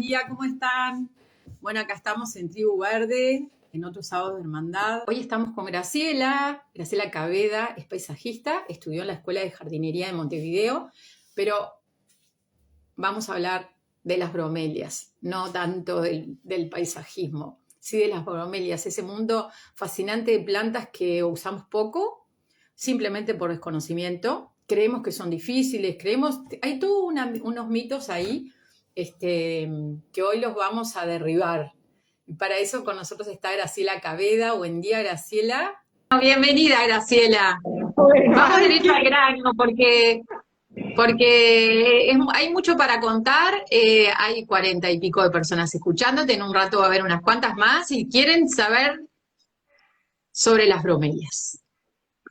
buen día, ¿cómo están? Bueno, acá estamos en Tribu Verde, en otro sábado de hermandad. Hoy estamos con Graciela Caveda, es paisajista, estudió en la Escuela de Jardinería de Montevideo, pero vamos a hablar de las bromelias, no tanto del paisajismo, sí de las bromelias, ese mundo fascinante de plantas que usamos poco, simplemente por desconocimiento. Creemos que son difíciles, hay todos unos mitos ahí que hoy los vamos a derribar. Y para eso con nosotros está Graciela Caveda. Buen día, Graciela. Bienvenida, Graciela. Bueno, Vamos directo al grano porque hay mucho para contar. Hay 40 y pico de personas escuchándote, en un rato va a haber unas cuantas más y quieren saber sobre las bromelias.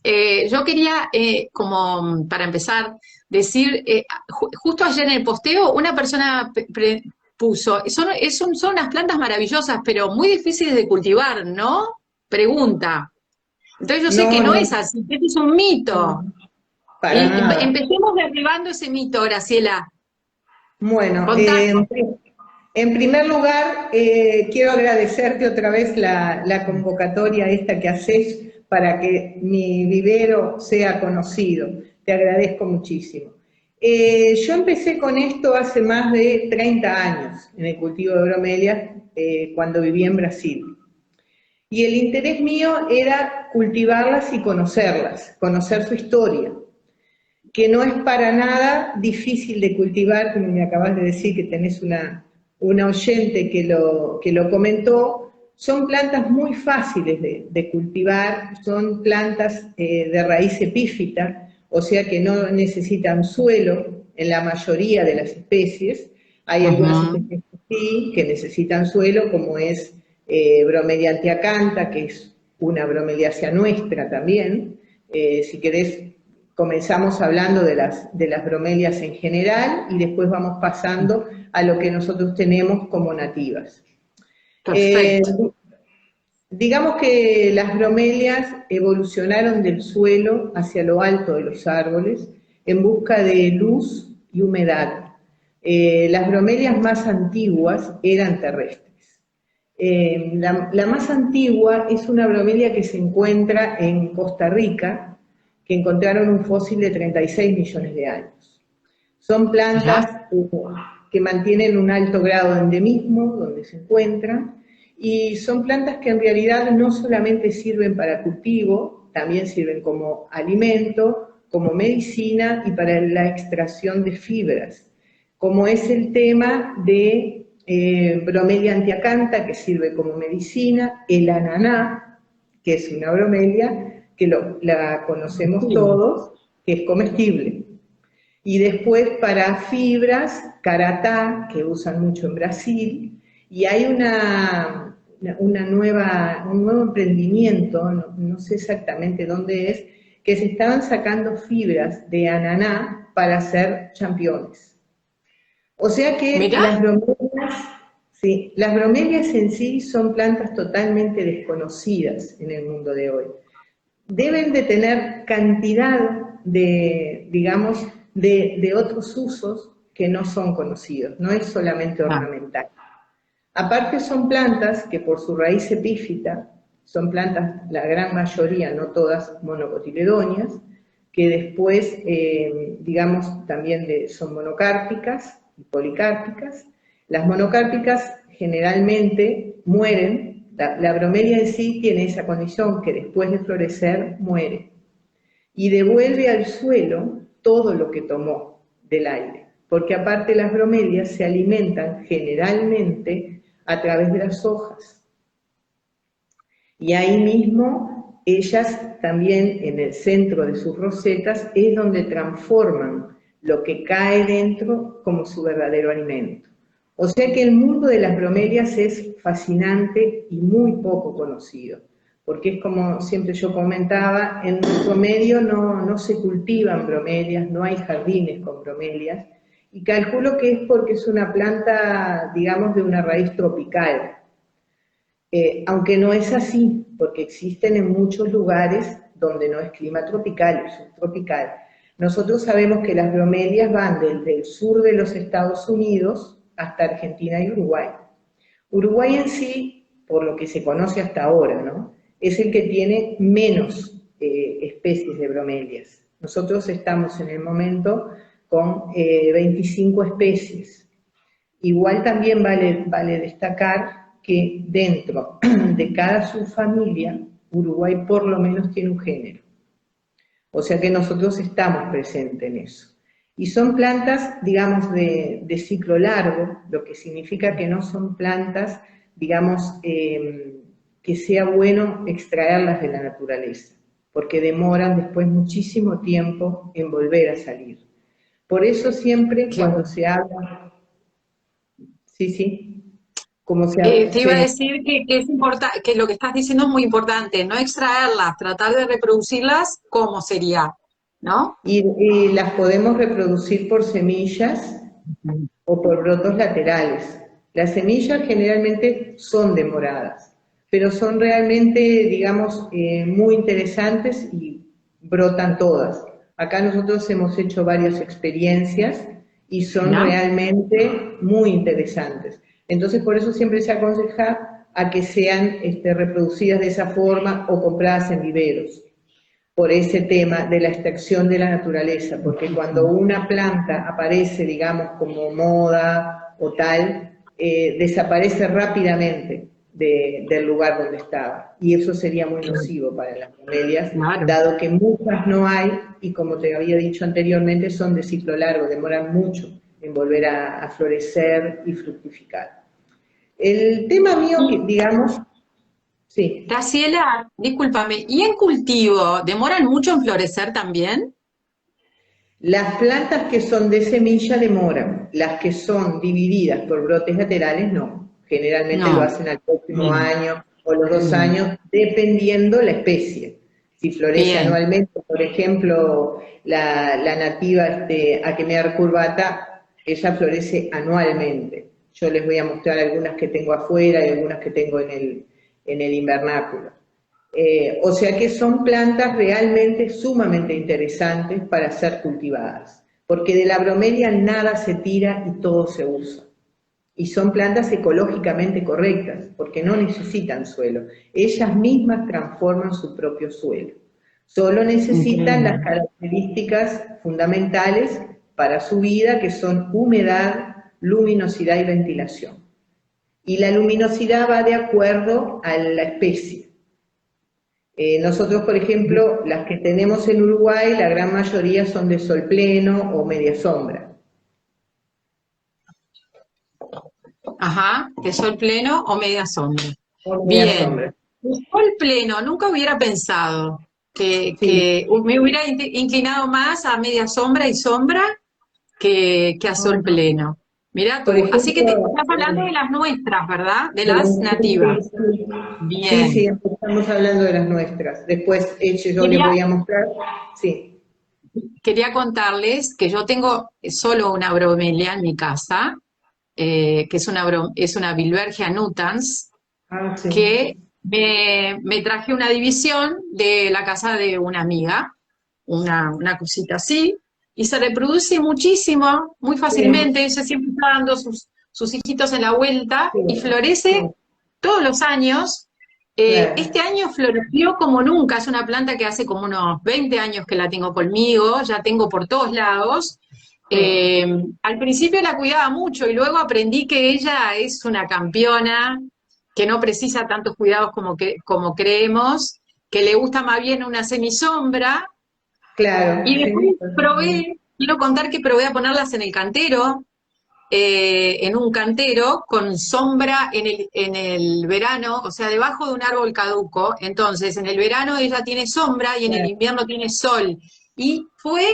Yo quería, como para empezar, decir, justo ayer en el posteo, una persona puso, son unas plantas maravillosas, pero muy difíciles de cultivar, ¿no? Pregunta. Entonces yo sé que no, no no, es así, que es un mito. para nada. Empecemos derribando ese mito, Graciela. Bueno, Contanos. en primer lugar, quiero agradecerte otra vez la convocatoria esta que haces para que mi vivero sea conocido. Te agradezco muchísimo. Yo empecé con esto hace más de 30 años en el cultivo de bromelias, cuando viví en Brasil. Y el interés mío era cultivarlas y conocerlas, conocer su historia, que no es para nada difícil de cultivar, como me acabas de decir que tenés una oyente que lo comentó. Son plantas muy fáciles de cultivar, son plantas de raíz epífita, o sea que no necesitan suelo en la mayoría de las especies. Hay algunas especies que necesitan suelo, como es Bromelia antiacantha, que es una bromeliácea nuestra también. Si querés, comenzamos hablando de las bromelias en general y después vamos pasando a lo que nosotros tenemos como nativas. Perfecto. Digamos que las bromelias evolucionaron del suelo hacia lo alto de los árboles en busca de luz y humedad. Las bromelias más antiguas eran terrestres. La más antigua es una bromelia que se encuentra en Costa Rica, que encontraron un fósil de 36 millones de años. Son plantas que mantienen un alto grado de endemismo donde se encuentran, y son plantas que en realidad no solamente sirven para cultivo, también sirven como alimento, como medicina y para la extracción de fibras, como es el tema de Bromelia antiacantha, que sirve como medicina, el ananá, que es una bromelia que la conocemos todos, que es comestible. Y después para fibras, caratá, que usan mucho en Brasil, y hay un nuevo emprendimiento, no sé exactamente dónde es, que se estaban sacando fibras de ananá para hacer championes. O sea que las bromelias en sí son plantas totalmente desconocidas en el mundo de hoy. Deben de tener cantidad digamos, de otros usos que no son conocidos, no es solamente ornamental. Aparte son plantas que por su raíz epífita, son plantas, la gran mayoría, no todas, monocotiledóneas, que después, digamos, también son monocárpicas y policárpicas. Las monocárpicas generalmente mueren. La bromelia en sí tiene esa condición, que después de florecer muere y devuelve al suelo todo lo que tomó del aire, porque aparte las bromelias se alimentan generalmente a través de las hojas. Y ahí mismo ellas también, en el centro de sus rosetas, es donde transforman lo que cae dentro como su verdadero alimento. O sea que el mundo de las bromelias es fascinante y muy poco conocido, porque es como siempre yo comentaba, en nuestro medio no se cultivan bromelias, no hay jardines con bromelias, y calculo que es porque es una planta, digamos, de una raíz tropical. Aunque no es así, porque existen en muchos lugares donde no es clima tropical, es subtropical. Nosotros sabemos que las bromelias van desde el sur de los Estados Unidos hasta Argentina y Uruguay. Uruguay en sí, por lo que se conoce hasta ahora, ¿no?, es el que tiene menos especies de bromelias. Nosotros estamos en el momento con 25 especies. Igual también vale destacar que dentro de cada subfamilia, Uruguay por lo menos tiene un género. O sea que nosotros estamos presentes en eso. Y son plantas, digamos, de ciclo largo, lo que significa que no son plantas, digamos, que sea bueno extraerlas de la naturaleza, porque demoran después muchísimo tiempo en volver a salir. Por eso siempre cuando se habla... Sí, sí. Como Te iba a decir que es que lo que estás diciendo es muy importante, no extraerlas, tratar de reproducirlas, ¿cómo sería? ¿No? y las podemos reproducir por semillas o por brotos laterales. Las semillas generalmente son demoradas, pero son realmente, digamos, muy interesantes y brotan todas. Acá nosotros hemos hecho varias experiencias y son ¿No? realmente muy interesantes. Entonces, por eso siempre se aconseja a que sean reproducidas de esa forma o compradas en viveros, por ese tema de la extracción de la naturaleza, porque cuando una planta aparece, digamos, como moda o tal, desaparece rápidamente del lugar donde estaba, y eso sería muy nocivo para las bromelias, Claro. dado que muchas no hay, y como te había dicho anteriormente, son de ciclo largo, demoran mucho en volver a florecer y fructificar. El tema mío, digamos, sí. Graciela, discúlpame, ¿y en cultivo demoran mucho en florecer también? Las plantas que son de semilla demoran, las que son divididas por brotes laterales no. Generalmente lo No. hacen al próximo Bien, año o los 2 bien, años, dependiendo la especie. Si florece bien. anualmente, por ejemplo, la nativa Aquemea curvata, ella florece anualmente. Yo les voy a mostrar algunas que tengo afuera y algunas que tengo en el invernáculo. O sea que son plantas realmente sumamente interesantes para ser cultivadas, porque de la bromelia nada se tira y todo se usa. Y son plantas ecológicamente correctas, porque no necesitan suelo. Ellas mismas transforman su propio suelo. Solo necesitan las Entiendo. características fundamentales para su vida, que son humedad, luminosidad y ventilación. Y la luminosidad va de acuerdo a la especie. Nosotros, por ejemplo, las que tenemos en Uruguay, la gran mayoría son de sol pleno o media sombra. Ajá, de sol pleno o media sombra. O media Bien. sombra. De sol pleno, nunca hubiera pensado Sí. que me hubiera inclinado más a media sombra y sombra que a sol pleno. Mira Por tú. Así que ejemplo, estás hablando de las nuestras, ¿verdad? De de las, las nativas. sí, sí, Bien. empezamos hablando de las nuestras. Después yo les Quería, voy a mostrar. Sí. quería contarles que yo tengo solo una bromelia en mi casa, que es una Bilbergia nutans, Ah, sí. que me traje una división de la casa de una amiga, una cosita así, y se reproduce muchísimo, muy Sí, fácilmente. Ella siempre está dando sus hijitos en la vuelta sí, y sí, florece todos los años. claro. Este año floreció como nunca, es una planta que hace como unos 20 años que la tengo conmigo, ya tengo por todos lados. Sí, Al principio la cuidaba mucho y luego aprendí que ella es una campeona, que no precisa tantos cuidados como creemos, que le gusta más bien una semisombra. claro, Y sí. después quiero contar que probé a ponerlas en el cantero, en un cantero con sombra en el verano, o sea, debajo de un árbol caduco. Entonces, en el verano ella tiene sombra y en el Claro. invierno tiene sol. Y fue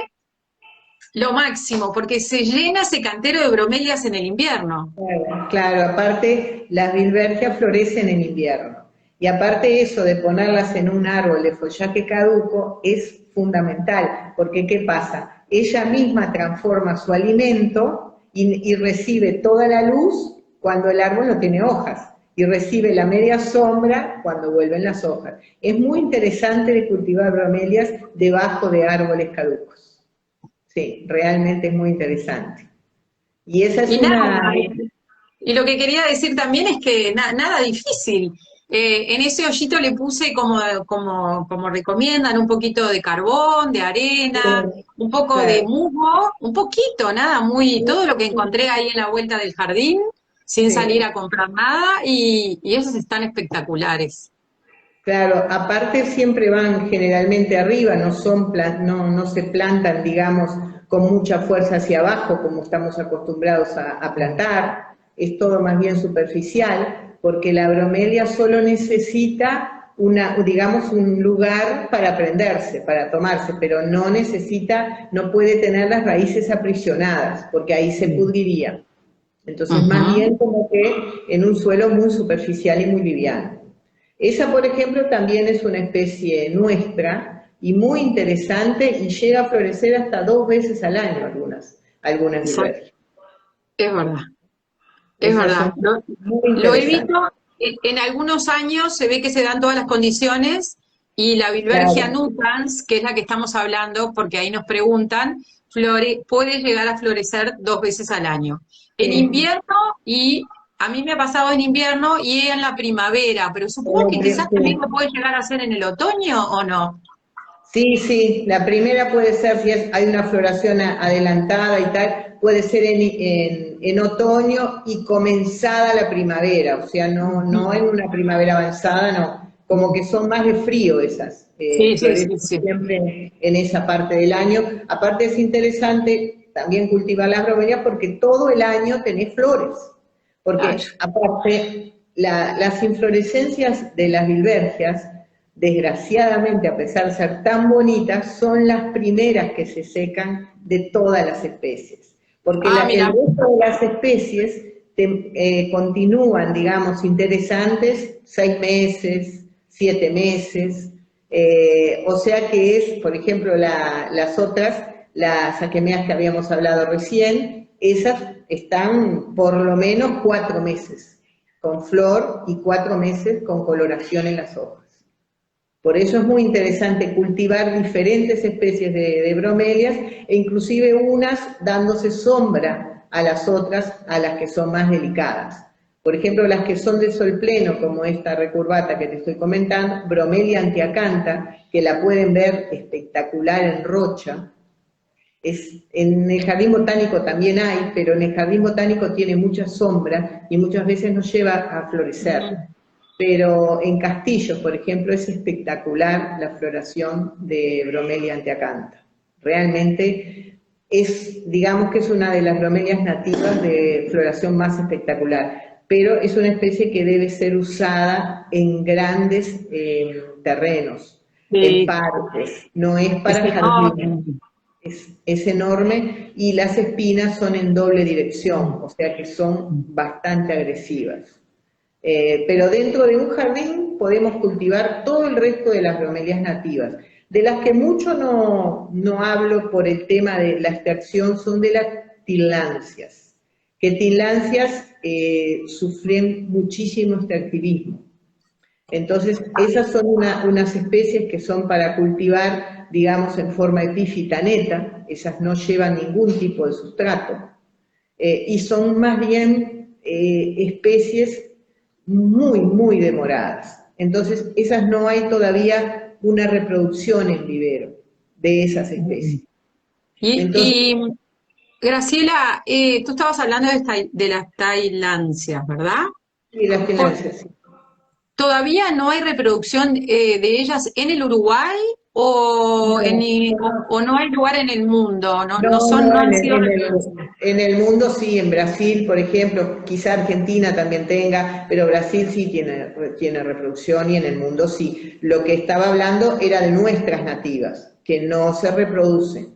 lo máximo, porque se llena ese cantero de bromelias en el invierno. Claro, claro, aparte las bilbergias florecen en invierno y aparte eso de ponerlas en un árbol de follaje caduco es fundamental, porque ¿qué pasa? Ella misma transforma su alimento y recibe toda la luz cuando el árbol no tiene hojas y recibe la media sombra cuando vuelven las hojas. Es muy interesante de cultivar bromelias debajo de árboles caducos. Sí, realmente es muy interesante. Y esa es Y nada, una... Y lo que quería decir también es que nada difícil. En ese hoyito le puse como recomiendan, un poquito de carbón, de arena, un poco de Claro, musgo, un poquito, nada, todo lo que encontré ahí en la vuelta del jardín, sin salir sí. a comprar nada, y esos están espectaculares. Claro, aparte siempre van generalmente arriba, no se plantan, digamos, con mucha fuerza hacia abajo como estamos acostumbrados a plantar, es todo más bien superficial, porque la bromelia solo necesita digamos, un lugar para prenderse, para tomarse, pero no puede tener las raíces aprisionadas, porque ahí se pudriría. Entonces, más Ujú. bien como que en un suelo muy superficial y muy liviano. Esa, por ejemplo, también es una especie nuestra y muy interesante y llega a florecer hasta 2 veces al año algunas Exacto. viveras. Es verdad, es Esas verdad. son muy Lo he visto, interesantes. en algunos años se ve que se dan todas las condiciones y la Bilbergia Claro, nutans, que es la que estamos hablando, porque ahí nos preguntan, puede llegar a florecer 2 veces al año. En sí. invierno y a mí me ha pasado en invierno y en la primavera, pero supongo que quizás también Sí. lo puede llegar a hacer en el otoño o no. Sí, sí, la primera puede ser, si hay una floración adelantada y tal, puede ser en otoño y comenzada la primavera, o sea, no en una primavera avanzada, no, como que son más de frío esas, Sí, sí, sí, florecen sí. siempre en esa parte del año. Aparte es interesante también cultivar las bromelias porque todo el año tenés flores, Claro. porque aparte las inflorescencias de las bilbergias, desgraciadamente, a pesar de ser tan bonitas, son las primeras que se secan de todas las especies, porque Ah, el mira. resto de las especies continúan, digamos, interesantes 6 meses, 7 meses, o sea que es, por ejemplo, las otras, las aquemeas que habíamos hablado recién, esas están por lo menos 4 meses con flor y 4 meses con coloración en las hojas. Por eso es muy interesante cultivar diferentes especies de bromelias e inclusive unas dándose sombra a las otras, a las que son más delicadas. Por ejemplo, las que son de sol pleno, como esta recurvata que te estoy comentando, bromelia antiacanta, que la pueden ver espectacular en Rocha. En el jardín botánico también hay, pero en el jardín botánico tiene mucha sombra y muchas veces no lleva a florecer. Pero en Castillo, por ejemplo, es espectacular la floración de Bromelia antiacanta. Realmente digamos que es una de las bromelias nativas de floración más espectacular, pero es una especie que debe ser usada en grandes terrenos, en Sí, parques, no es es para jardines. enorme. Es enorme y las espinas son en doble dirección, o sea que son bastante agresivas. Pero dentro de un jardín podemos cultivar todo el resto de las bromelias nativas. De las que mucho no hablo por el tema de la extracción son de las tillandsias, que tillandsias sufren muchísimo extractivismo. Entonces, esas son unas especies que son para cultivar, digamos, en forma epífita neta, esas no llevan ningún tipo de sustrato, y son más bien especies muy, muy demoradas. Entonces, esas no hay todavía una reproducción en vivero de esas especies. Entonces, Y Graciela, tú estabas hablando de las tailandcias, ¿verdad? sí, las Por- finanzas, sí. ¿Todavía no hay reproducción de ellas en el Uruguay No, o no hay lugar en el mundo? No, no, no no, han sido reproducidas. en el mundo sí, en Brasil, por ejemplo, quizá Argentina también tenga, pero Brasil sí tiene reproducción y en el mundo sí. Lo que estaba hablando era de nuestras nativas, que no se reproducen.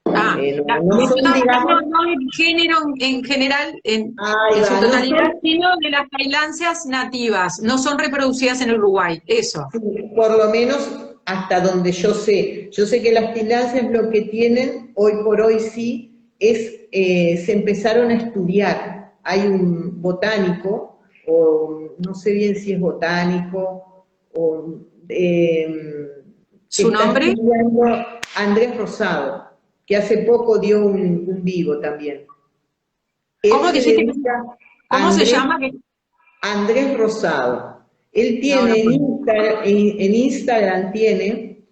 No Me son, estaba hablando digamos, no del género en general, ahí en su va, no totalidad, son, sino de las tailandcias nativas. No son reproducidas en el Uruguay, eso. sí, por lo menos hasta donde yo sé. Yo sé que las tillandsias lo que tienen, hoy por hoy sí, se empezaron a estudiar. Hay un botánico, o no sé bien si es botánico, o, que ¿Su está nombre? estudiando Andrés Rosado, que hace poco dio un vivo también. Él ¿Cómo se dijiste que dedica ¿Cómo se Andrés, llama? Andrés Rosado. Él No, no tiene puedo. en Instagram tiene,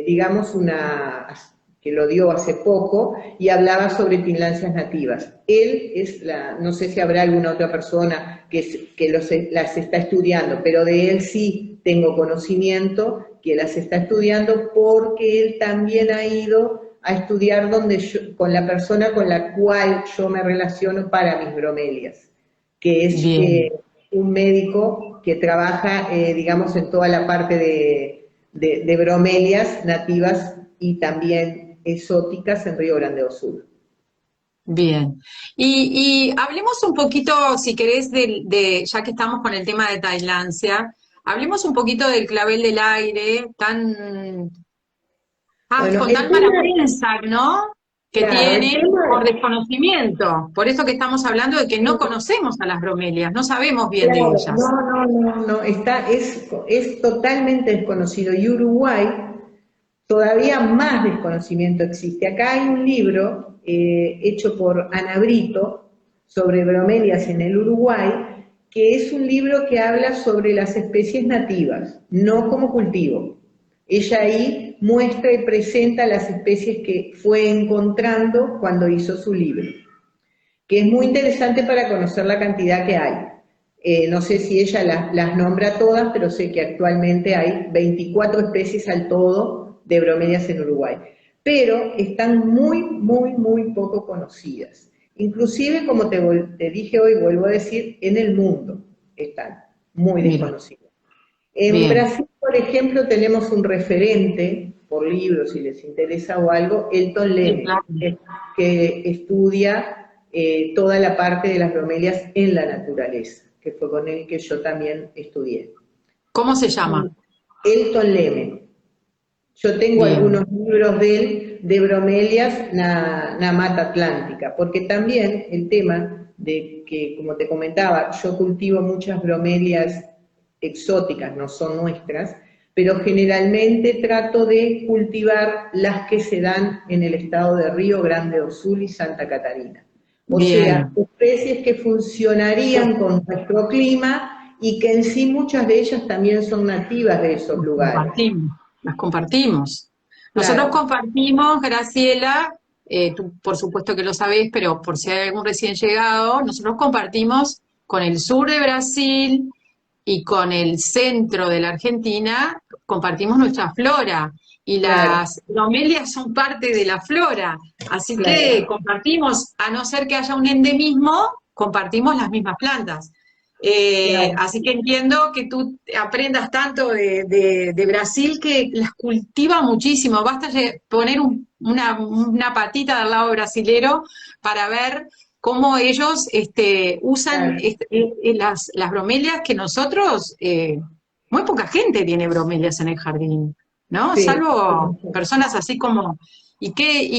digamos, que lo dio hace poco, y hablaba sobre tinlancias nativas. Él es no sé si habrá alguna otra persona las está estudiando, pero de él sí tengo conocimiento que las está estudiando porque él también ha ido a estudiar con la persona con la cual yo me relaciono para mis bromelias, que es Bien, un médico que trabaja, digamos, en toda la parte de bromelias nativas y también exóticas en Río Grande do Sul. bien. Y hablemos un poquito, si querés, ya que estamos con el tema de Tailandia, hablemos un poquito del clavel del aire, Bueno, con el tan mala tema, prensa, ¿no? Que claro, el tiene por tema, desconocimiento. Por eso que estamos hablando de que no conocemos a las bromelias, no sabemos bien de claro, ellas. no, es totalmente desconocido. Y Uruguay, todavía más desconocimiento existe. Acá hay un libro hecho por Ana Brito sobre bromelias en el Uruguay, que es un libro que habla sobre las especies nativas, no como cultivo. Ella ahí muestra y presenta las especies que fue encontrando cuando hizo su libro, que es muy interesante para conocer la cantidad que hay. No sé si ella las nombra todas, pero sé que actualmente hay 24 especies al todo de bromelias en Uruguay. Pero están muy poco conocidas. Inclusive, como te dije hoy, vuelvo a decir, en el mundo están muy Mira, desconocidas. En bien, Brasil, por ejemplo, tenemos un referente, por libros, si les interesa o algo, Elton sí, Leme, claro. que estudia toda la parte de las bromelias en la naturaleza, que fue con él que yo también estudié. ¿Cómo se llama? Elton Leme. Yo tengo Bien, algunos libros de él de bromelias na mata atlántica, porque también el tema de que, como te comentaba, yo cultivo muchas bromelias exóticas, no son nuestras, pero generalmente trato de cultivar las que se dan en el estado de Río Grande do Sul y Santa Catarina. O sea, bien. especies que funcionarían con nuestro clima y que en sí muchas de ellas también son nativas de esos Las lugares. compartimos, las compartimos. Nosotros Claro, compartimos, Graciela, tú por supuesto que lo sabés, pero por si hay algún recién llegado, nosotros compartimos con el sur de Brasil y con el centro de la Argentina, compartimos nuestra flora. Y claro, las bromelias son parte de la flora. Así que claro, compartimos, a no ser que haya un endemismo, compartimos las mismas plantas. claro. Así que entiendo que tú aprendas tanto de Brasil que las cultiva muchísimo. Basta poner una patita del lado brasilero para ver cómo ellos usan Claro, las bromelias que nosotros, muy poca gente tiene bromelias en el jardín, ¿no? sí, Salvo personas así como y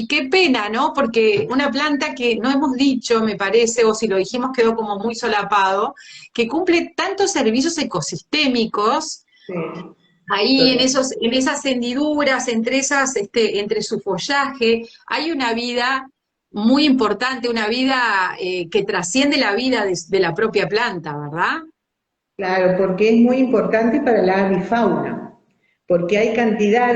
qué pena, ¿no? Porque una planta que no hemos dicho, me parece, o si lo dijimos quedó como muy solapado, que cumple tantos servicios ecosistémicos sí, ahí total. en esas hendiduras, entre su follaje, hay una vida muy importante, una vida que trasciende la vida de la propia planta, ¿verdad? Claro, porque es muy importante para la avifauna, porque hay cantidad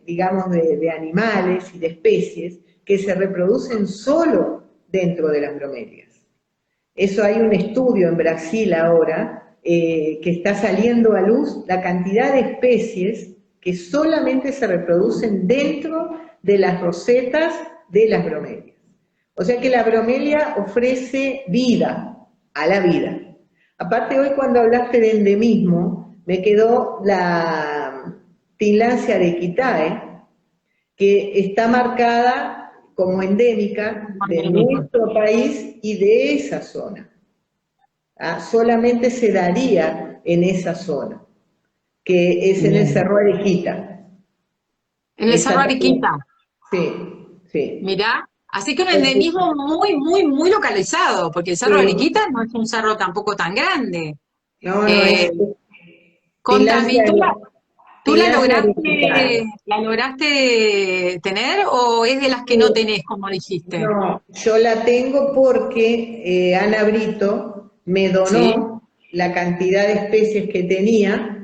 digamos, de animales y de especies que se reproducen solo dentro de las bromelias. Eso hay un estudio en Brasil ahora que está saliendo a luz la cantidad de especies que solamente se reproducen dentro de las rosetas de las bromelias. O sea que la bromelia ofrece vida a la vida. Aparte hoy cuando hablaste de endemismo, me quedó la Tinlancia arequitae, que está marcada como endémica de nuestro país y de esa zona. Solamente se daría en esa zona, que es en el Bien. Cerro Arequita. En el Cerro Esa también. Arequita, Sí, sí. mirá. Así que un Porque, endemismo muy localizado, porque el Cerro sí, Arequita no es un cerro tampoco tan grande. no, Eh, Tinlancia, Contaminó. ¿Tú la Tilancia lograste, arequipae. tener o es de las que no tenés, como dijiste? No, yo la tengo porque Ana Brito me Sí, donó la cantidad de especies que tenía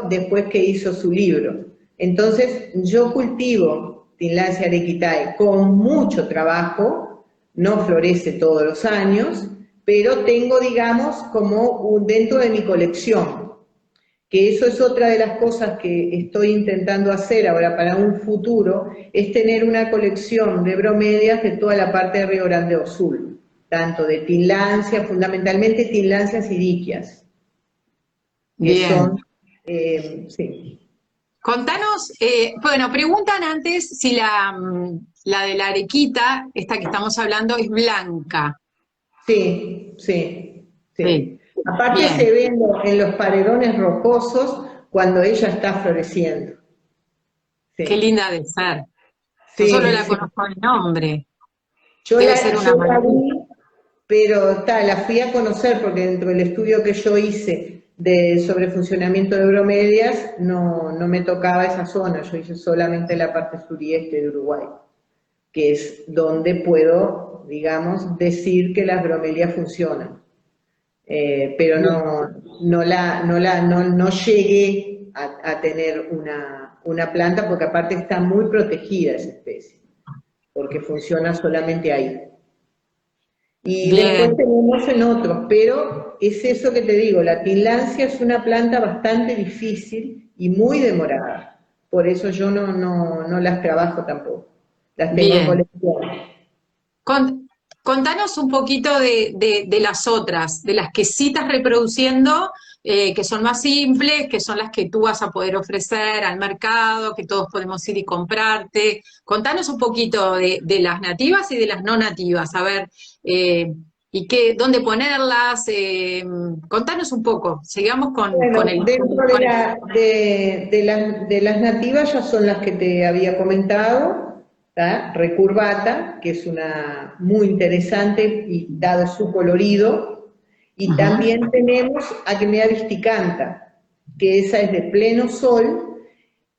después que hizo su libro. Entonces, yo cultivo Tinlancia arequitae con mucho trabajo, no florece todos los años, pero tengo, digamos, dentro de mi colección, que eso es otra de las cosas que estoy intentando hacer ahora para un futuro, es tener una colección de bromelias de toda la parte de Río Grande do Sul, tanto de tinlancia, fundamentalmente tinlancias iriquias, que bien. son, sí, Contanos, bueno, preguntan antes si la de la arequita, esta que estamos hablando, es blanca. sí, sí, sí. Sí, Aparte bien. se ven en los paredones rocosos cuando ella está floreciendo, Qué sí, linda de ser. Yo solo sí, la sí. conozco de nombre. Yo Debe la, ser yo una la maravilla. vi, pero la fui a conocer porque dentro del estudio que yo hice sobre funcionamiento de bromelias no me tocaba esa zona, yo hice solamente la parte surieste de Uruguay, que es donde puedo, digamos, decir que las bromelias funcionan. Pero Bien. no llegué a tener una planta porque aparte está muy protegida esa especie, porque funciona solamente ahí. Y después Bien. tenemos en otros, pero es eso que te digo, la tinlancia es una planta bastante difícil y muy demorada. Por eso yo no las trabajo tampoco. Las tengo en Bien. colección. Contanos un poquito de las otras, de las que sí estás reproduciendo, que son más simples, que son las que tú vas a poder ofrecer al mercado, que todos podemos ir y comprarte. Contanos un poquito de las nativas y de las no nativas, a ver, dónde ponerlas. Contanos un poco, sigamos con Bueno, el... dentro con el- de las nativas ya son las que te había comentado, ¿tá? Recurvata, que es una muy interesante y dado su colorido, y Ujú. también tenemos Acmea visticanta, que esa es de pleno sol.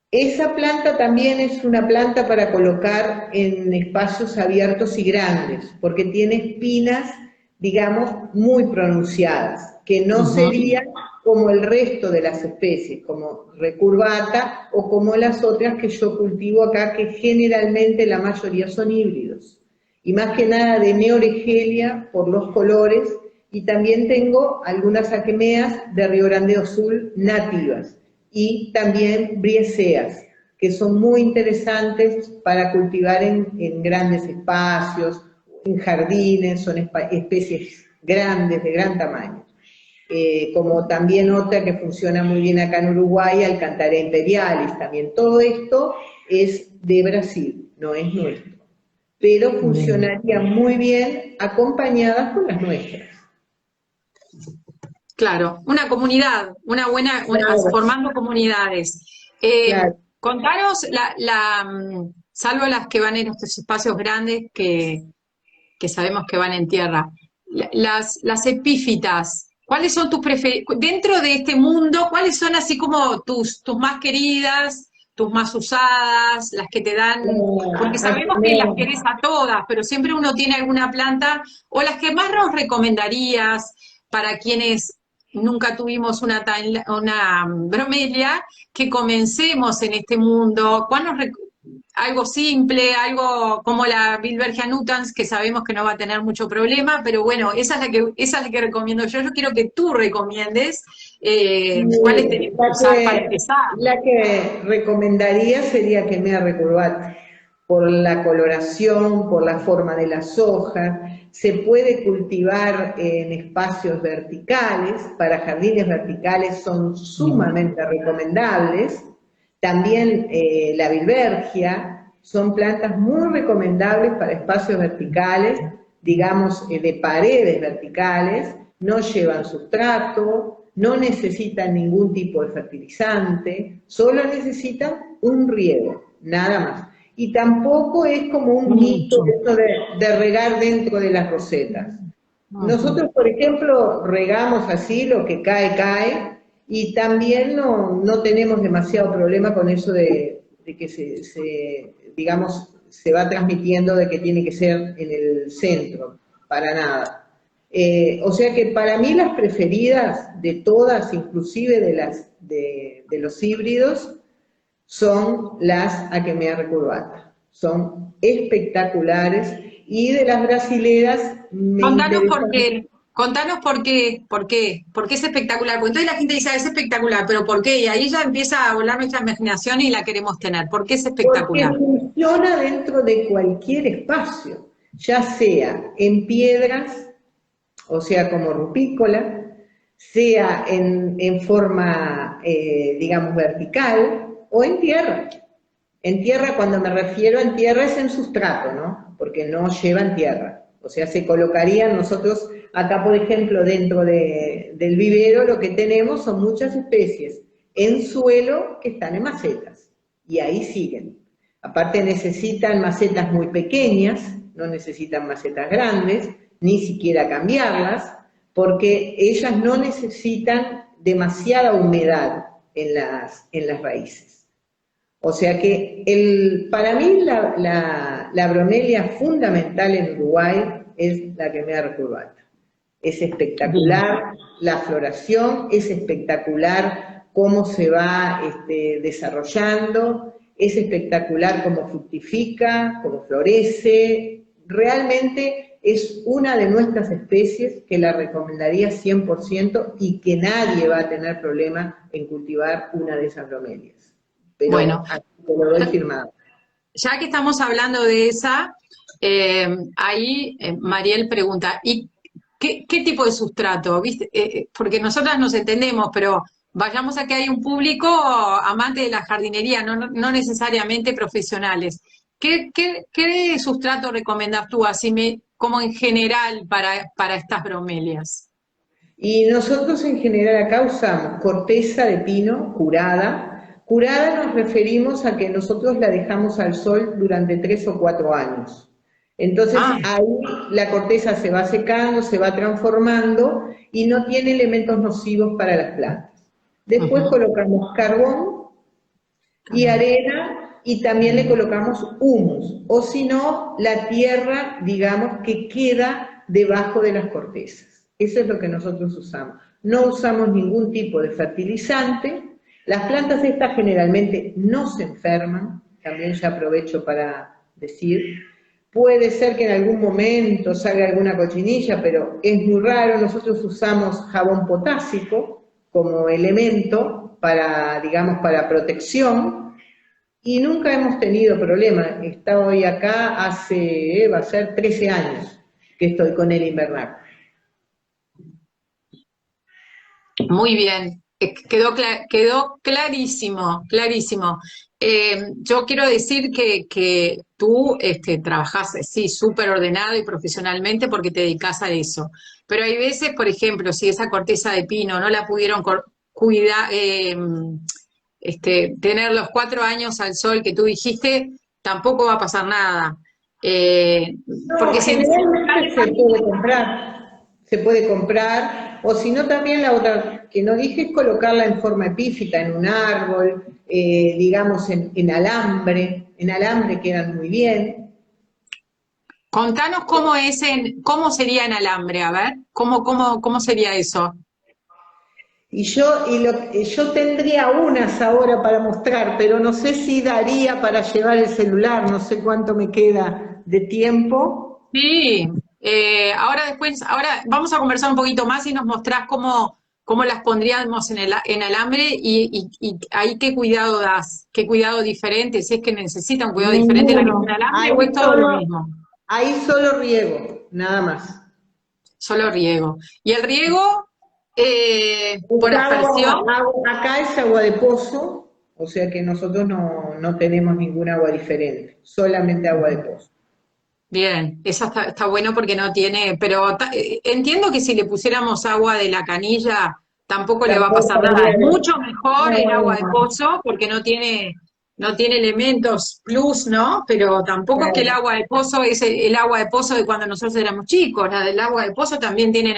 Esa planta también es una planta para colocar en espacios abiertos y grandes, porque tiene espinas, digamos, muy pronunciadas, que no Ujú. serían como el resto de las especies, como recurvata o como las otras que yo cultivo acá, que generalmente la mayoría son híbridos. Y más que nada de Neoregelia por los colores, y también tengo algunas aquemeas de Río Grande do Sul nativas y también brieseas, que son muy interesantes para cultivar en grandes espacios, en jardines, son especies grandes, de gran tamaño. Como también otra que funciona muy bien acá en Uruguay, Alcantara imperialis, también todo esto es de Brasil, no es nuestro, pero Bien. funcionaría muy bien acompañadas con las nuestras. Claro, una comunidad, una buena, Claro, formando comunidades. claro. Contanos, salvo las que van en estos espacios grandes que sabemos que van en tierra, las epífitas, ¿cuáles son tus preferidas? Dentro de este mundo, ¿cuáles son así como tus más queridas, tus más usadas, las que te dan, porque sabemos que las querés a todas, pero siempre uno tiene alguna planta, o las que más nos recomendarías para quienes nunca tuvimos una bromelia, que comencemos en este mundo? Algo simple, algo como la Bilbergia nutans, que sabemos que no va a tener mucho problema, pero bueno, esa es la que recomiendo yo. Yo quiero que tú recomiendes cuáles tenés que usar para empezar. La que recomendaría sería que me recurvate por la coloración, por la forma de las hojas. Se puede cultivar en espacios verticales, para jardines verticales son Bien. sumamente recomendables. También la bilbergia, son plantas muy recomendables para espacios verticales, digamos de paredes verticales, no llevan sustrato, no necesitan ningún tipo de fertilizante, solo necesitan un riego, nada más. Y tampoco es como un mito Mucho. esto de regar dentro de las rosetas. Ujú. Nosotros, por ejemplo, regamos así, lo que cae, cae, y también no tenemos demasiado problema con eso de que digamos, se va transmitiendo de que tiene que ser en el centro, para nada. O sea que para mí las preferidas de todas, inclusive de los híbridos, son las Aquemea recurvata. Son espectaculares, y de las brasileras me Contanos por interesan. qué, contanos por qué es espectacular. Porque entonces la gente dice, "Ah, es espectacular, pero ¿por qué?" Y ahí ya empieza a volar nuestra imaginación y la queremos tener. ¿Por qué es Porque espectacular? funciona dentro de cualquier espacio, ya sea en piedras, o sea, como rupícola, sea en forma, digamos, vertical, o en tierra. En tierra, cuando me refiero en tierra, es en sustrato, ¿no? Porque no llevan tierra. O sea, se colocarían nosotros, acá por ejemplo, dentro del vivero, lo que tenemos son muchas especies en suelo que están en macetas, y ahí siguen. Aparte necesitan macetas muy pequeñas, no necesitan macetas grandes, ni siquiera cambiarlas, porque ellas no necesitan demasiada humedad en las raíces. O sea que para mí la bromelia fundamental en Uruguay es la Aquemea recurvata. Es Bien. espectacular la floración, es espectacular cómo se va desarrollando, es espectacular cómo fructifica, cómo florece. Realmente es una de nuestras especies que la recomendaría 100%, y que nadie va a tener problema en cultivar una de esas bromelias. Bueno, Pero aquí te lo doy firmado. ya que estamos hablando de esa, ahí Mariel pregunta, ¿y qué tipo de sustrato? ¿Viste? Porque nosotras nos entendemos, pero vayamos a que hay un público amante de la jardinería, no necesariamente profesionales. ¿Qué sustrato recomendás tú, como en general, para estas bromelias? Y nosotros en general acá usamos corteza de pino curada. Curada nos referimos a que nosotros la dejamos al sol durante 3 o 4 años. Entonces Ah, ahí la corteza se va secando, se va transformando, y no tiene elementos nocivos para las plantas. Después ujú, colocamos carbón y carbón, arena, y también le bien. colocamos humus, o si no, la tierra, digamos, que queda debajo de las cortezas. Eso es lo que nosotros usamos. No usamos ningún tipo de fertilizante. Las plantas estas generalmente no se enferman, también ya aprovecho para decir. Puede ser que en algún momento salga alguna cochinilla, pero es muy raro. Nosotros usamos jabón potásico como elemento para, digamos, para protección, y nunca hemos tenido problema. Estoy acá va a ser 13 años que estoy con el invernal. Muy bien, quedó clarísimo, clarísimo. Yo quiero decir que tú trabajás, sí, súper ordenado y profesionalmente porque te dedicas a eso. Pero hay veces, por ejemplo, si esa corteza de pino no la pudieron cuidar, tener los 4 años al sol que tú dijiste, tampoco va a pasar nada. Eh, No, porque si en generalmente se puede comprar, o si no, también la otra que no dije es colocarla en forma epífita, en un árbol, digamos en alambre quedan muy bien. contanos cómo sería en alambre, a ver, cómo sería eso. Yo tendría unas ahora para mostrar, pero no sé si daría para llevar el celular, no sé cuánto me queda de tiempo. Sí, ahora vamos a conversar un poquito más y nos mostrás cómo las pondríamos en alambre y ahí qué cuidado das, qué cuidado diferente, si es que necesita un cuidado diferente la que está en Ninguno. alambre o es todo lo mismo, Ahí solo riego, nada más. solo riego. Y el riego por Es aspersión. acá es agua de pozo, o sea que nosotros no tenemos ningún agua diferente, solamente agua de pozo. Bien, esa está bueno porque no tiene, pero entiendo que si le pusiéramos agua de la canilla tampoco le va a Tampoco pasar nada. habría Es de... mucho mejor el No, agua de pozo porque no tiene elementos plus, ¿no? Pero tampoco es que el claro. agua de pozo es el agua de pozo de cuando nosotros éramos chicos. La del agua de pozo también tienen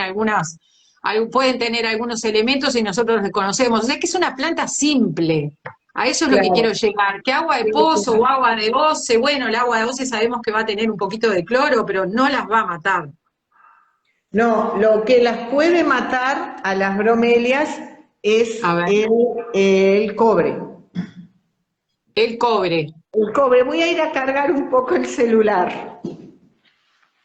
pueden tener algunos elementos y nosotros los desconocemos. O sea que es una planta simple. A eso es lo que quiero Claro. llegar. Que agua de Sí, pozo sí. o agua de OCE, bueno, el agua de OCE sabemos que va a tener un poquito de cloro, pero no las va a matar. No, lo que las puede matar a las bromelias es A ver, el cobre. el cobre. El cobre, voy a ir a cargar un poco el celular.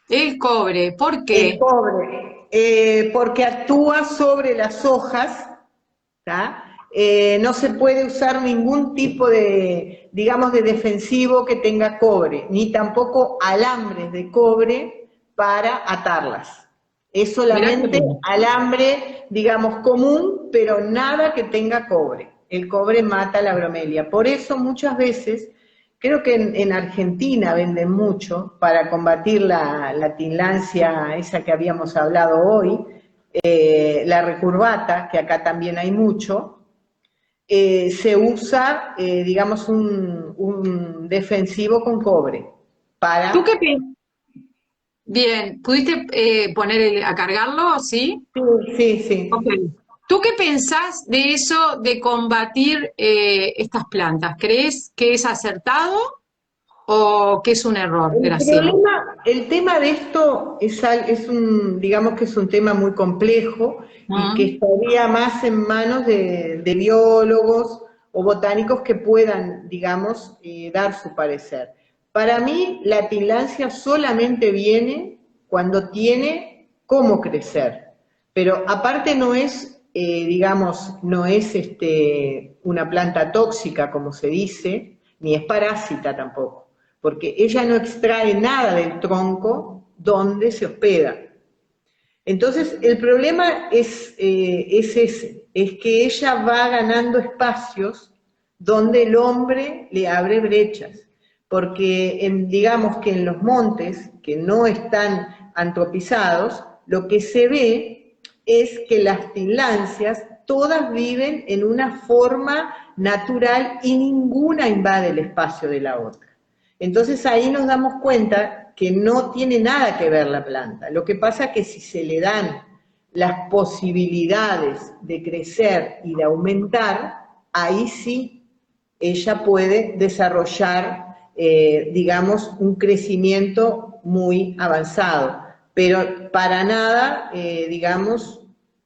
El cobre, ¿por El qué? cobre, porque actúa sobre las hojas, ¿tá? No se puede usar ningún tipo de, digamos, de defensivo que tenga cobre, ni tampoco alambres de cobre para atarlas. Es Mirá qué solamente bien. alambre, digamos, común, pero nada que tenga cobre. El cobre mata la bromelia. Por eso muchas veces, creo que en Argentina venden mucho para combatir la tinlancia, esa que habíamos hablado hoy, la recurvata, que acá también hay mucho, se usa, digamos, un defensivo con cobre ¿Tú qué para... pensás? Bien, ¿pudiste a cargarlo? ¿Sí? Sí, sí, Ok. sí. ¿Tú qué pensás de eso de combatir estas plantas? ¿Crees que es acertado o que es un error, El Graciela? problema, el tema de esto es un, digamos que es un tema muy complejo y que Mm. estaría más en manos de biólogos o botánicos que puedan, digamos, dar su parecer. Para mí, la tillandsia solamente viene cuando tiene cómo crecer, pero aparte no es, digamos, no es una planta tóxica, como se dice, ni es parásita tampoco porque ella no extrae nada del tronco donde se hospeda. Entonces, el problema es ese, es que ella va ganando espacios donde el hombre le abre brechas, porque digamos que en los montes, que no están antropizados, lo que se ve es que las tinlancias todas viven en una forma natural y ninguna invade el espacio de la otra. Entonces ahí nos damos cuenta que no tiene nada que ver la planta. Lo que pasa es que si se le dan las posibilidades de crecer y de aumentar, ahí sí ella puede desarrollar, digamos, un crecimiento muy avanzado. Pero para nada, digamos,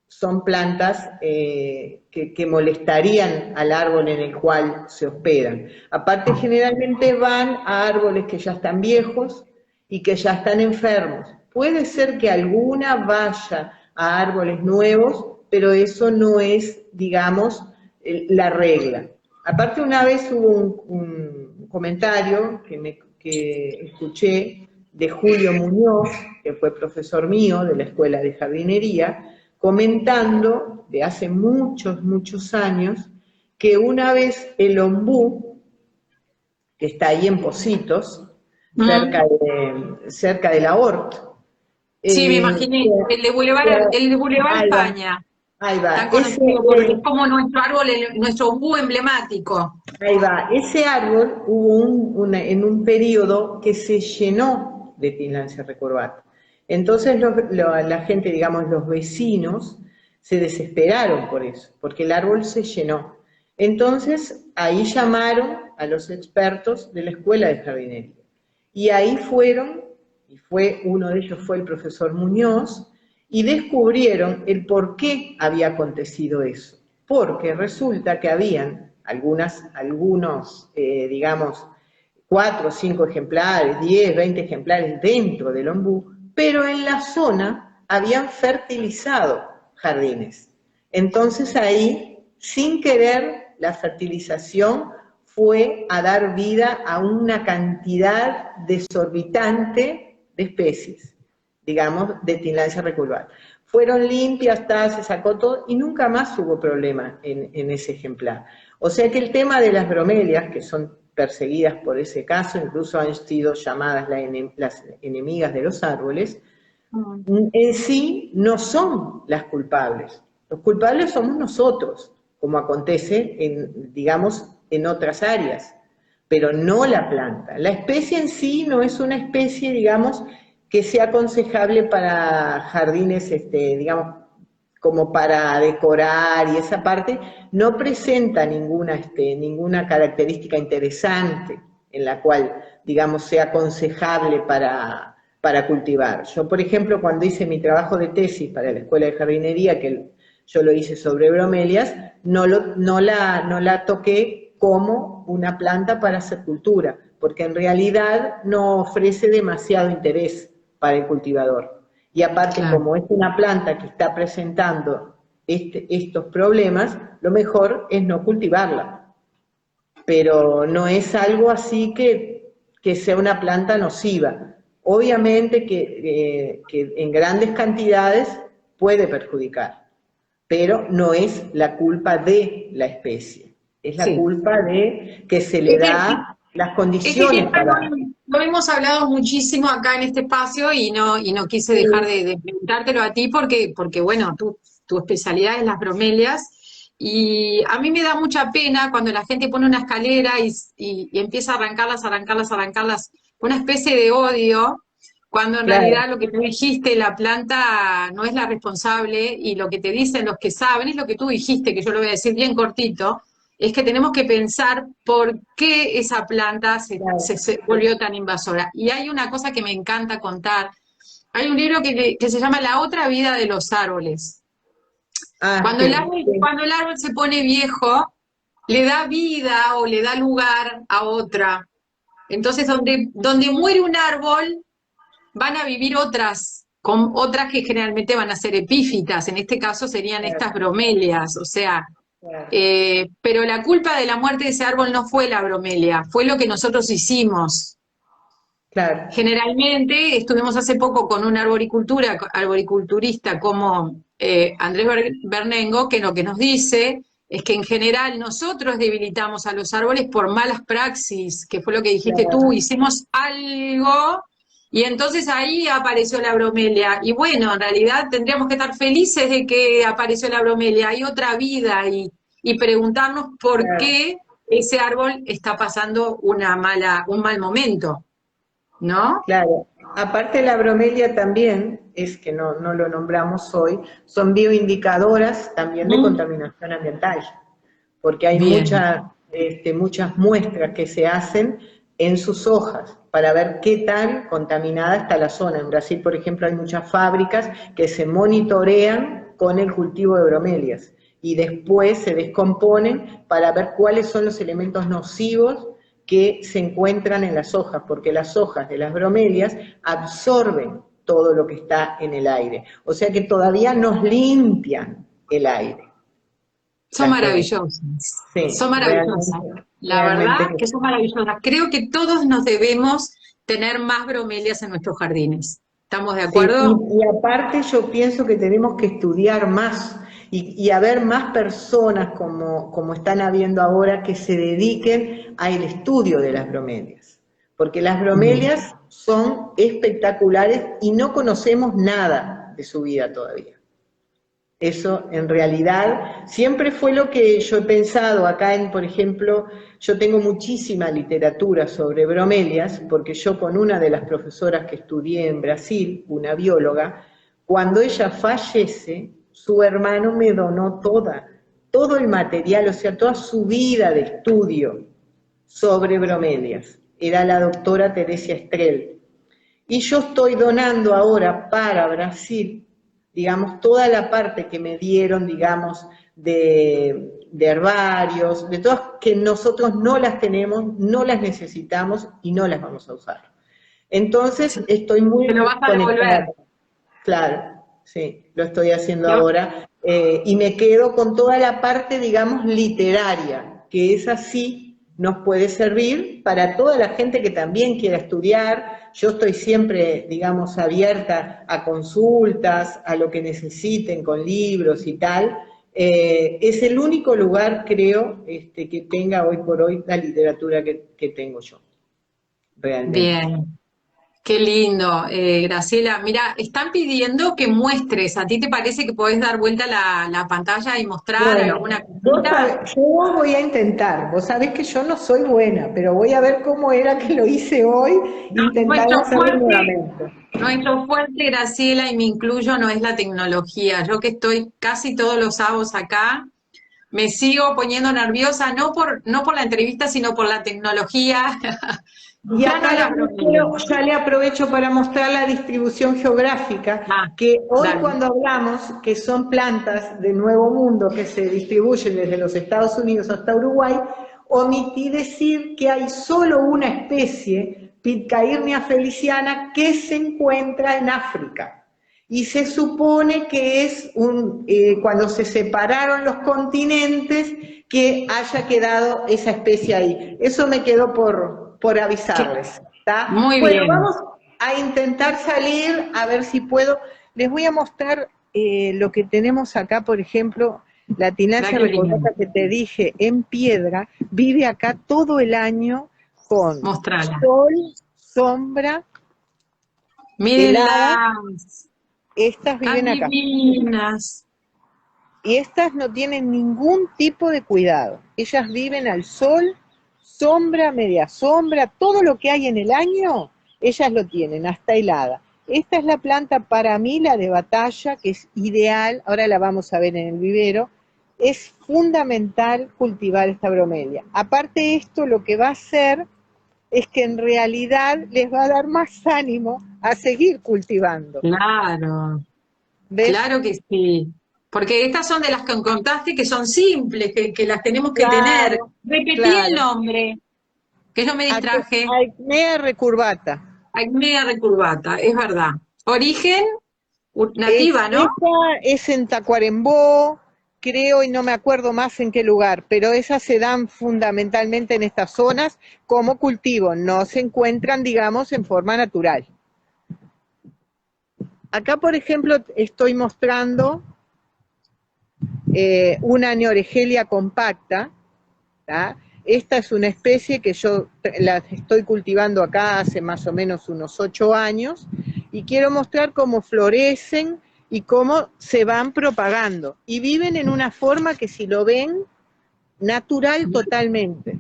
son plantas que molestarían al árbol en el cual se hospedan. Aparte, generalmente van a árboles que ya están viejos y que ya están enfermos. Puede ser que alguna vaya a árboles nuevos, pero eso no es, digamos, la regla. Aparte, una vez hubo un comentario que escuché de Julio Muñoz, que fue profesor mío de la Escuela de Jardinería, comentando de hace muchos, muchos años que una vez el ombú, que está ahí en Pocitos, Mm. cerca de la Hort, Sí, me eh, imaginé. El de Boulevard ahí va, España, ahí va, tan conocido porque es como nuestro árbol, nuestro ombú emblemático. ahí va, ese árbol hubo en un periodo que se llenó de Tinlancia recurvata. Entonces la gente, digamos, los vecinos, se desesperaron por eso, porque el árbol se llenó. Entonces ahí llamaron a los expertos de la escuela de jardinería. Y ahí fueron, y uno de ellos fue el profesor Muñoz, y descubrieron el por qué había acontecido eso. Porque resulta que habían algunos, digamos, 4 o 5 ejemplares, 10, 20 ejemplares dentro del ombú, pero en la zona habían fertilizado jardines. Entonces ahí, sin querer, la fertilización fue a dar vida a una cantidad desorbitante de especies, digamos, de Tinlancia recurvata. Fueron limpias, se sacó todo y nunca más hubo problema en ese ejemplar. O sea que el tema de las bromelias, que son perseguidas por ese caso, incluso han sido llamadas las enemigas de los árboles, Mm. en sí no son las culpables. Los culpables somos nosotros, como acontece digamos, en otras áreas, pero no la planta. La especie en sí no es una especie, digamos, que sea aconsejable para jardines, digamos, como para decorar y esa parte, no presenta ninguna característica interesante en la cual, digamos, sea aconsejable para cultivar. Yo, por ejemplo, cuando hice mi trabajo de tesis para la Escuela de Jardinería, que yo lo hice sobre bromelias, no la toqué como una planta para hacer cultura, porque en realidad no ofrece demasiado interés para el cultivador. Y aparte, Claro. como es una planta que está presentando estos problemas, lo mejor es no cultivarla. Pero no es algo así que sea una planta nociva. Obviamente que en grandes cantidades puede perjudicar, pero no es la culpa de la especie, es la Sí. culpa de que se le Es que, da las es que condiciones Gemma, para... lo hemos hablado muchísimo acá en este espacio y no quise dejar Sí, de preguntártelo a ti porque bueno, tu especialidad es las bromelias y a mí me da mucha pena cuando la gente pone una escalera y empieza a arrancarlas, una especie de odio, cuando en claro, realidad lo que tú dijiste, la planta no es la responsable y lo que te dicen los que saben es lo que tú dijiste, que yo lo voy a decir bien cortito, es que tenemos que pensar por qué esa planta claro. se volvió tan invasora. Y hay una cosa que me encanta contar. Hay un libro que se llama La otra vida de los árboles. Ah, sí, sí, Cuando el árbol se pone viejo, le da vida o le da lugar a otra. Entonces, donde muere un árbol, van a vivir otras que generalmente van a ser epífitas. En este caso serían claro, estas bromelias. O sea, claro, pero la culpa de la muerte de ese árbol no fue la bromelia, fue lo que nosotros hicimos. claro, Generalmente estuvimos hace poco con un arboriculturista como Andrés Bernengo, que lo que nos dice es que en general nosotros debilitamos a los árboles por malas praxis, que fue lo que dijiste tú, claro, hicimos algo y entonces ahí apareció la bromelia. Y bueno, en realidad tendríamos que estar felices de que apareció la bromelia, hay otra vida y preguntarnos por claro. qué ese árbol está pasando un mal momento. ¿No? Claro, aparte la bromelia también, es que no lo nombramos hoy, son bioindicadoras también de Mm, contaminación ambiental, porque hay bien. muchas muestras que se hacen en sus hojas para ver qué tan contaminada está la zona. En Brasil, por ejemplo, hay muchas fábricas que se monitorean con el cultivo de bromelias y después se descomponen para ver cuáles son los elementos nocivos que se encuentran en las hojas, porque las hojas de las bromelias absorben todo lo que está en el aire. O sea que todavía nos limpian el aire, Son las bromelias. maravillosas. Sí, Son maravillosas. La verdad realmente. que son maravillosas. Creo que todos nos debemos tener más bromelias en nuestros jardines. ¿Estamos de Sí, acuerdo? y aparte yo pienso que tenemos que estudiar más y haber más personas como están habiendo ahora que se dediquen al estudio de las bromelias, porque las Bien. bromelias son espectaculares y no conocemos nada de su vida todavía. Eso en realidad siempre fue lo que yo he pensado acá por ejemplo, yo tengo muchísima literatura sobre bromelias, porque yo con una de las profesoras que estudié en Brasil, una bióloga, cuando ella fallece, su hermano me donó todo el material, o sea, toda su vida de estudio sobre bromelias. Era la doctora Teresia Estrel. Y yo estoy donando ahora para Brasil, digamos, toda la parte que me dieron, digamos, de herbarios, de todas que nosotros no las tenemos, no las necesitamos y no las vamos a usar. Entonces, estoy Te lo muy vas a conectada. devolver. Claro, sí, lo estoy haciendo Lo- ahora. Y me quedo con toda la parte, digamos, literaria, que es así, nos puede servir para toda la gente que también quiera estudiar. Yo estoy siempre, digamos, abierta a consultas, a lo que necesiten con libros y tal. Es el único lugar, creo, que tenga hoy por hoy la literatura que tengo yo, realmente. Bien. Qué lindo, Graciela. Mira, están pidiendo que muestres. ¿A ti te parece que podés dar vuelta la pantalla y mostrar alguna Bueno, cosita? yo voy a intentar, vos sabés que yo no soy buena, pero voy a ver cómo era que lo hice hoy, intentar Nuestro hacerlo fuerte nuevamente. Nuestro fuerte, Graciela, y me incluyo, no es la tecnología. Yo que estoy casi todos los sábados acá, me sigo poniendo nerviosa, no por la entrevista, sino por la tecnología. Y Ya no acá las bromelias. ya le aprovecho para mostrar la distribución geográfica, Ah, que hoy dale. cuando hablamos que son plantas de Nuevo Mundo que se distribuyen desde los Estados Unidos hasta Uruguay, omití decir que hay solo una especie, Pitcairnia feliciana, que se encuentra en África. Y se supone que es cuando se separaron los continentes que haya quedado esa especie ahí. Eso me quedó por avisarles. ¿Está? Muy Bueno, bien. vamos a intentar salir, a ver si puedo. Les voy a mostrar lo que tenemos acá, por ejemplo, la Mira Tinacea qué lindo. recordata que te dije en piedra, vive acá todo el año con Mostrala. sol, sombra, helada. Mírenlas. Estas Tan viven acá. divinas. Y estas no tienen ningún tipo de cuidado. Ellas viven al sol, sombra, media sombra, todo lo que hay en el año, ellas lo tienen, hasta helada. Esta es la planta para mí, la de batalla, que es ideal, ahora la vamos a ver en el vivero, es fundamental cultivar esta bromelia. Aparte esto, lo que va a hacer es que en realidad les va a dar más ánimo a seguir cultivando. Claro, ¿Ves? claro que sí. Porque estas son de las que contaste que son simples, que las tenemos que tener. Claro, Repetí el claro. nombre, que yo me distraje. Acnea recurvata. Acmea recurvata, es verdad. Origen nativa, ¿no? Esa es en Tacuarembó, creo, y no me acuerdo más en qué lugar, pero esas se dan fundamentalmente en estas zonas como cultivo, no se encuentran, digamos, en forma natural. Acá, por ejemplo, estoy mostrando una Neoregelia compacta, ¿tá? Esta es una especie que yo la estoy cultivando acá hace más o menos unos 8 años y quiero mostrar cómo florecen y cómo se van propagando. Y viven en una forma que si lo ven, natural totalmente.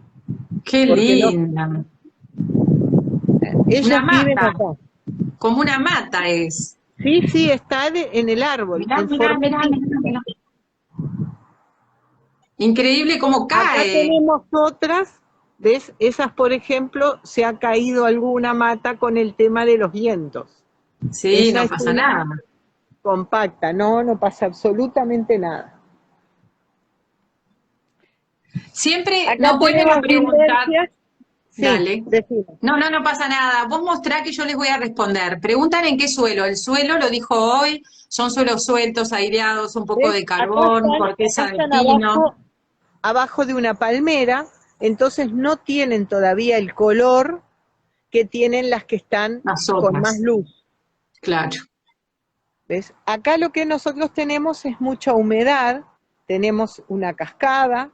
Qué Porque no, linda. Una ellas viven mata, acá. como una mata es. Sí, sí, está en el árbol, Mirá, en mirá, mirá, formetita. mirá, mirá. Increíble cómo Acá cae. tenemos otras, ¿ves? Esas, por ejemplo, se ha caído alguna mata con el tema de los vientos. Sí, Esa no es pasa una nada. compacta, no, no pasa absolutamente nada. Siempre Acá nos vuelven a tenemos preguntar, Gilbercias, sí, dale. decimos. No pasa nada. Vos mostrá que yo les voy a responder. Preguntan en qué suelo. El suelo, lo dijo hoy, son suelos sueltos, aireados, un poco ¿Ves? de carbón, Acá corteza de están pino, abajo de una palmera, entonces no tienen todavía el color que tienen las que están las con más hojas. luz. Claro. ¿Ves? Acá lo que nosotros tenemos es mucha humedad, tenemos una cascada,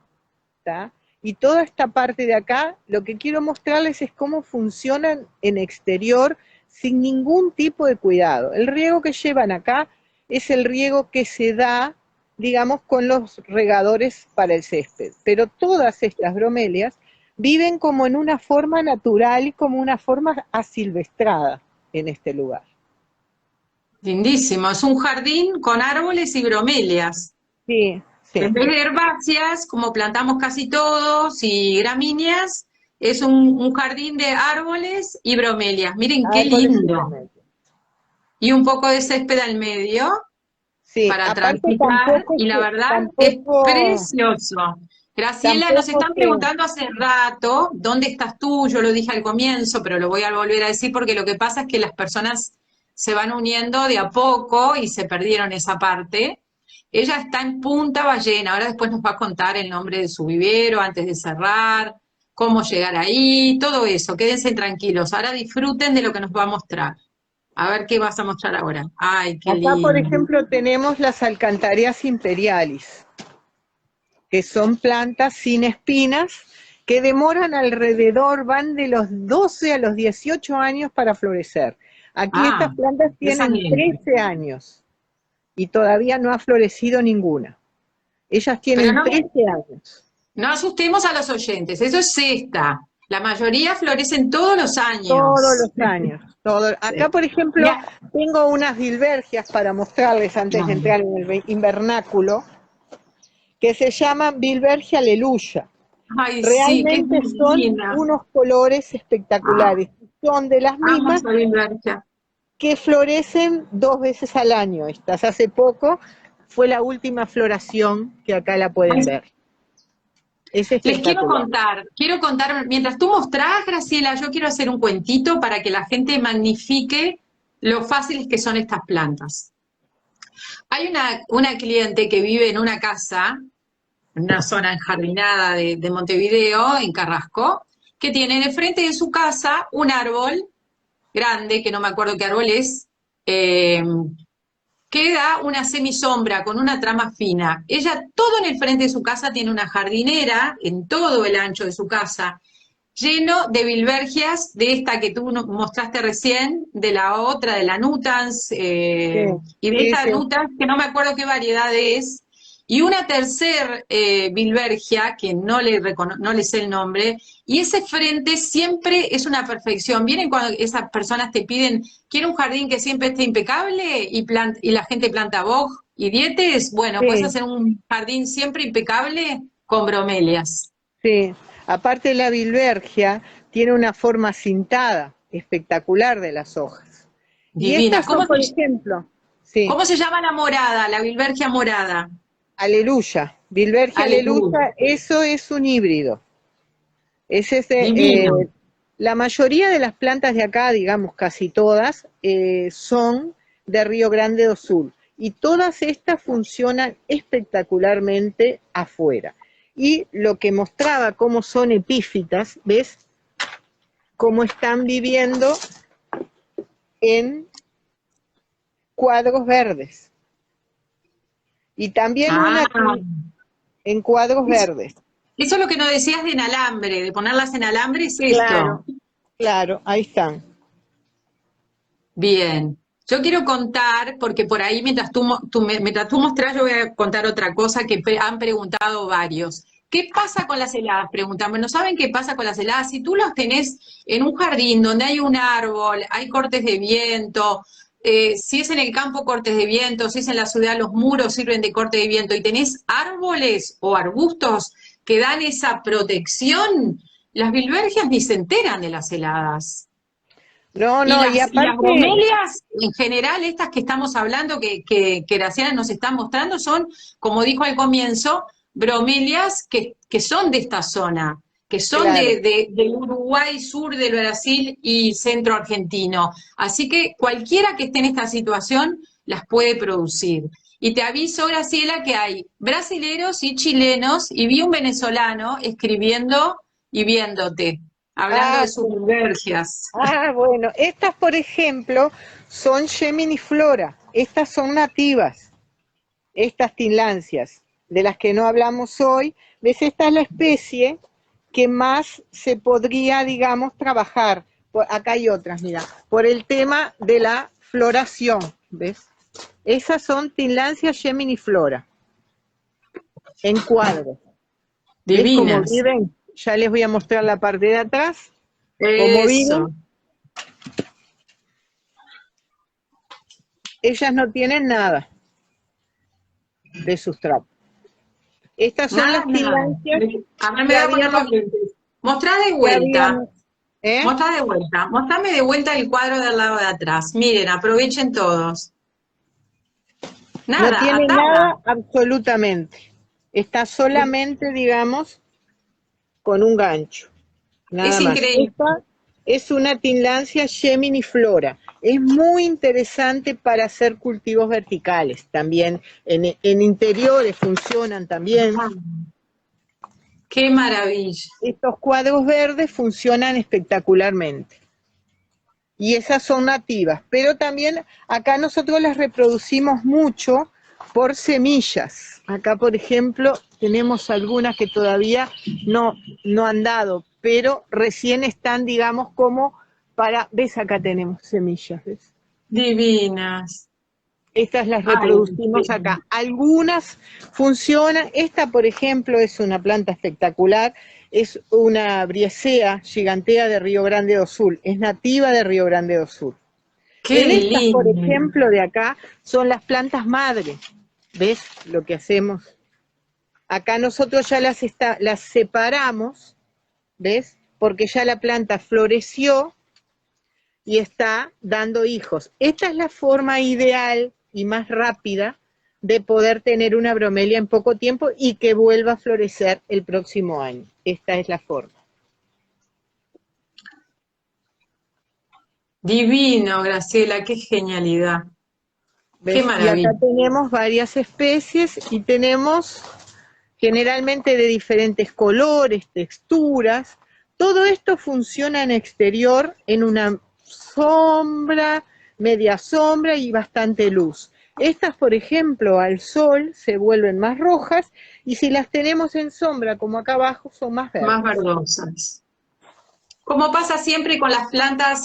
¿tá? Y toda esta parte de acá, lo que quiero mostrarles es cómo funcionan en exterior sin ningún tipo de cuidado. El riego que llevan acá es el riego que se da, digamos, con los regadores para el césped. Pero todas estas bromelias viven como en una forma natural y como una forma asilvestrada en este lugar. Lindísimo. Es un jardín con árboles y bromelias. Sí, En sí. vez de herbáceas, como plantamos casi todos, y gramíneas, es un jardín de árboles y bromelias. Miren qué Árboles y lindo. bromelias. Y un poco de césped al medio Sí, para aparte transitar, y la verdad es precioso. Graciela, nos tampoco están se, preguntando hace rato, ¿dónde estás tú? Yo lo dije al comienzo, pero lo voy a volver a decir porque lo que pasa es que las personas se van uniendo de a poco y se perdieron esa parte. Ella está en Punta Ballena, ahora después nos va a contar el nombre de su vivero antes de cerrar, cómo llegar ahí, todo eso. Quédense tranquilos, ahora disfruten de lo que nos va a mostrar. A ver qué vas a mostrar ahora. Ay, qué acá por lindo. ejemplo tenemos las alcantarias imperialis, que son plantas sin espinas, que demoran alrededor, van de los 12 a los 18 años para florecer. Aquí Ah, estas plantas esa tienen bien. 13 años y todavía no ha florecido ninguna. Ellas Pero tienen no, 13 años. no asustemos a los oyentes, eso es esta. La mayoría florecen todos los Todos años. los años. Todo. Acá, Sí. por ejemplo, Mira, tengo unas bilbergias para mostrarles antes de entrar en el invernáculo, que se llaman Bilbergia Aleluya. ay, sí, qué Realmente son divina. unos colores espectaculares. Son de las mismas Vamos a Vilbergia. que florecen 2 veces al año. Estas hace poco fue la última floración que acá la pueden ver. Es Les espectacular. quiero contar, mientras tú mostrás, Graciela, yo quiero hacer un cuentito para que la gente magnifique lo fáciles que son estas plantas. Hay una cliente que vive en una casa, en una zona enjardinada de Montevideo, en Carrasco, que tiene en el frente de su casa un árbol grande, que no me acuerdo qué árbol es, que da una semisombra con una trama fina. Ella, todo en el frente de su casa, tiene una jardinera en todo el ancho de su casa, lleno de bilbergias, de esta que tú mostraste recién, de la otra, de la Nutans, Sí, y de sí, esta sí. Nutans, que no me acuerdo qué variedad es, y una tercer bilbergia, que no le sé el nombre, y ese frente siempre es una perfección. Vienen cuando esas personas te piden, quiero un jardín que siempre esté impecable, y la gente planta boj y dietes, bueno, puedes Sí, hacer un jardín siempre impecable con bromelias. sí. Aparte la bilbergia tiene una forma cintada espectacular de las hojas. Y Divina. estas son, por ejemplo, sí, ¿Cómo se llama la morada, la bilbergia morada? aleluya. Bilbergia Aleluya. aleluya, eso es un híbrido. Ese es Divino. la mayoría de las plantas de acá, digamos casi todas, son de Río Grande do Sul. Y todas estas funcionan espectacularmente afuera. Y lo que mostraba cómo son epífitas, ¿ves? Cómo están viviendo en cuadros verdes. Y también Ah, una en cuadros eso, verdes. eso es lo que nos decías de en alambre, de ponerlas en alambre, es Claro, esto. claro, ahí están. Bien. Yo quiero contar, porque por ahí mientras tú mostrás, yo voy a contar otra cosa que han preguntado varios. ¿Qué pasa con las heladas? Preguntan. Bueno, ¿saben qué pasa con las heladas? Si tú los tenés en un jardín donde hay un árbol, hay cortes de viento, si es en el campo cortes de viento, si es en la ciudad los muros sirven de corte de viento y tenés árboles o arbustos que dan esa protección, las bilbergias ni se enteran de las heladas. No, Y no, y las aparte, bromelias, en general, estas que estamos hablando, que Graciela nos está mostrando, son, como dijo al comienzo, bromelias que son de esta zona, que son claro. del Uruguay, sur del Brasil y centro argentino. Así que cualquiera que esté en esta situación las puede producir. Y te aviso, Graciela, que hay brasileros y chilenos, y vi un venezolano escribiendo y viéndote, hablando Ah, de sus albergias. bueno, estas, por ejemplo, son Geminiflora. Estas son nativas, estas tinlancias, de las que no hablamos hoy. ¿Ves? Esta es la especie que más se podría, digamos, trabajar. Acá hay otras, mira, por el tema de la floración, ¿ves? Esas son tinlancias Geminiflora, en cuadros. ¿Ves cómo Divinas. viven? Ya les voy a mostrar la parte de atrás, cómo viven. Eso. Ellas no tienen nada de sustrato. Estas son las Nada. tinlancias A ver, me que voy a poner habíamos, los lentes. Mostrá de que vuelta. habíamos, ¿eh? Mostrá de vuelta. Mostrame de vuelta el cuadro del lado de atrás. Miren, aprovechen todos. No Nada, tiene atada. nada absolutamente. Está solamente, digamos, con un gancho. Nada Es más. increíble. Esta es una tinlancia Geminiflora. Es muy interesante para hacer cultivos verticales. También en interiores funcionan también. Qué maravilla. Estos cuadros verdes funcionan espectacularmente. Y esas son nativas, pero también acá nosotros las reproducimos mucho por semillas. Acá, por ejemplo, tenemos algunas que todavía no han dado, pero recién están, digamos, como para... ¿Ves? Acá tenemos semillas, ¿ves? Divinas. Estas las Ay, reproducimos acá. Algunas funcionan. Esta, por ejemplo, es una planta espectacular. es una briesea gigantea de Río Grande do Sul, es nativa de Río Grande do Sul. Qué En estas, por lindo. ejemplo, de acá, son las plantas madre. ¿Ves lo que hacemos? Acá nosotros ya las separamos, ¿ves? Porque ya la planta floreció y está dando hijos. Esta es la forma ideal y más rápida de poder tener una bromelia en poco tiempo y que vuelva a florecer el próximo año. Esta es la forma. Divino, Graciela, qué genialidad. Qué ¿Ves? Y acá maravilla. tenemos varias especies y tenemos generalmente de diferentes colores, texturas. Todo esto funciona en exterior en una sombra, media sombra y bastante luz. Estas, por ejemplo, al sol se vuelven más rojas y si las tenemos en sombra, como acá abajo, son más Más verdes. verdosas. Como pasa siempre con las plantas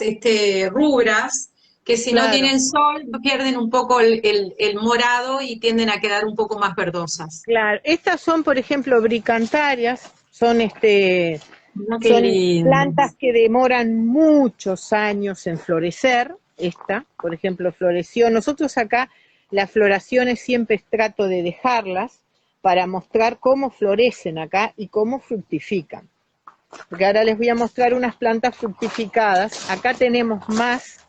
rubras, que si no Claro, tienen sol pierden un poco el morado y tienden a quedar un poco más verdosas. claro. Estas son, por ejemplo, bricantarias, No, qué son lindo. plantas que demoran muchos años en florecer. Esta, por ejemplo, floreció. Nosotros acá las floraciones siempre trato de dejarlas para mostrar cómo florecen acá y cómo fructifican. Porque ahora les voy a mostrar unas plantas fructificadas. Acá tenemos más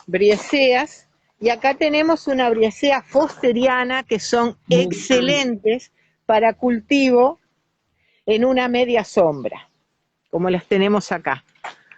brieseas y acá tenemos una briesea fosteriana que son excelentes para cultivo en una media sombra, como las tenemos acá.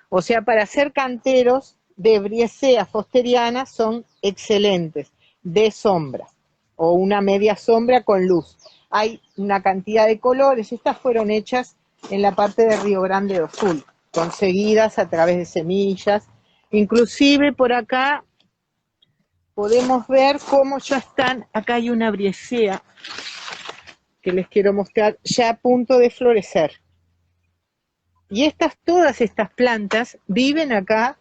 O sea, para hacer canteros de briesea fosteriana son excelentes, de sombra, o una media sombra con luz. Hay una cantidad de colores, estas fueron hechas en la parte de Río Grande do Sul, conseguidas a través de semillas. Inclusive por acá podemos ver cómo ya están, acá hay una briesea que les quiero mostrar, ya a punto de florecer. Y todas estas plantas viven acá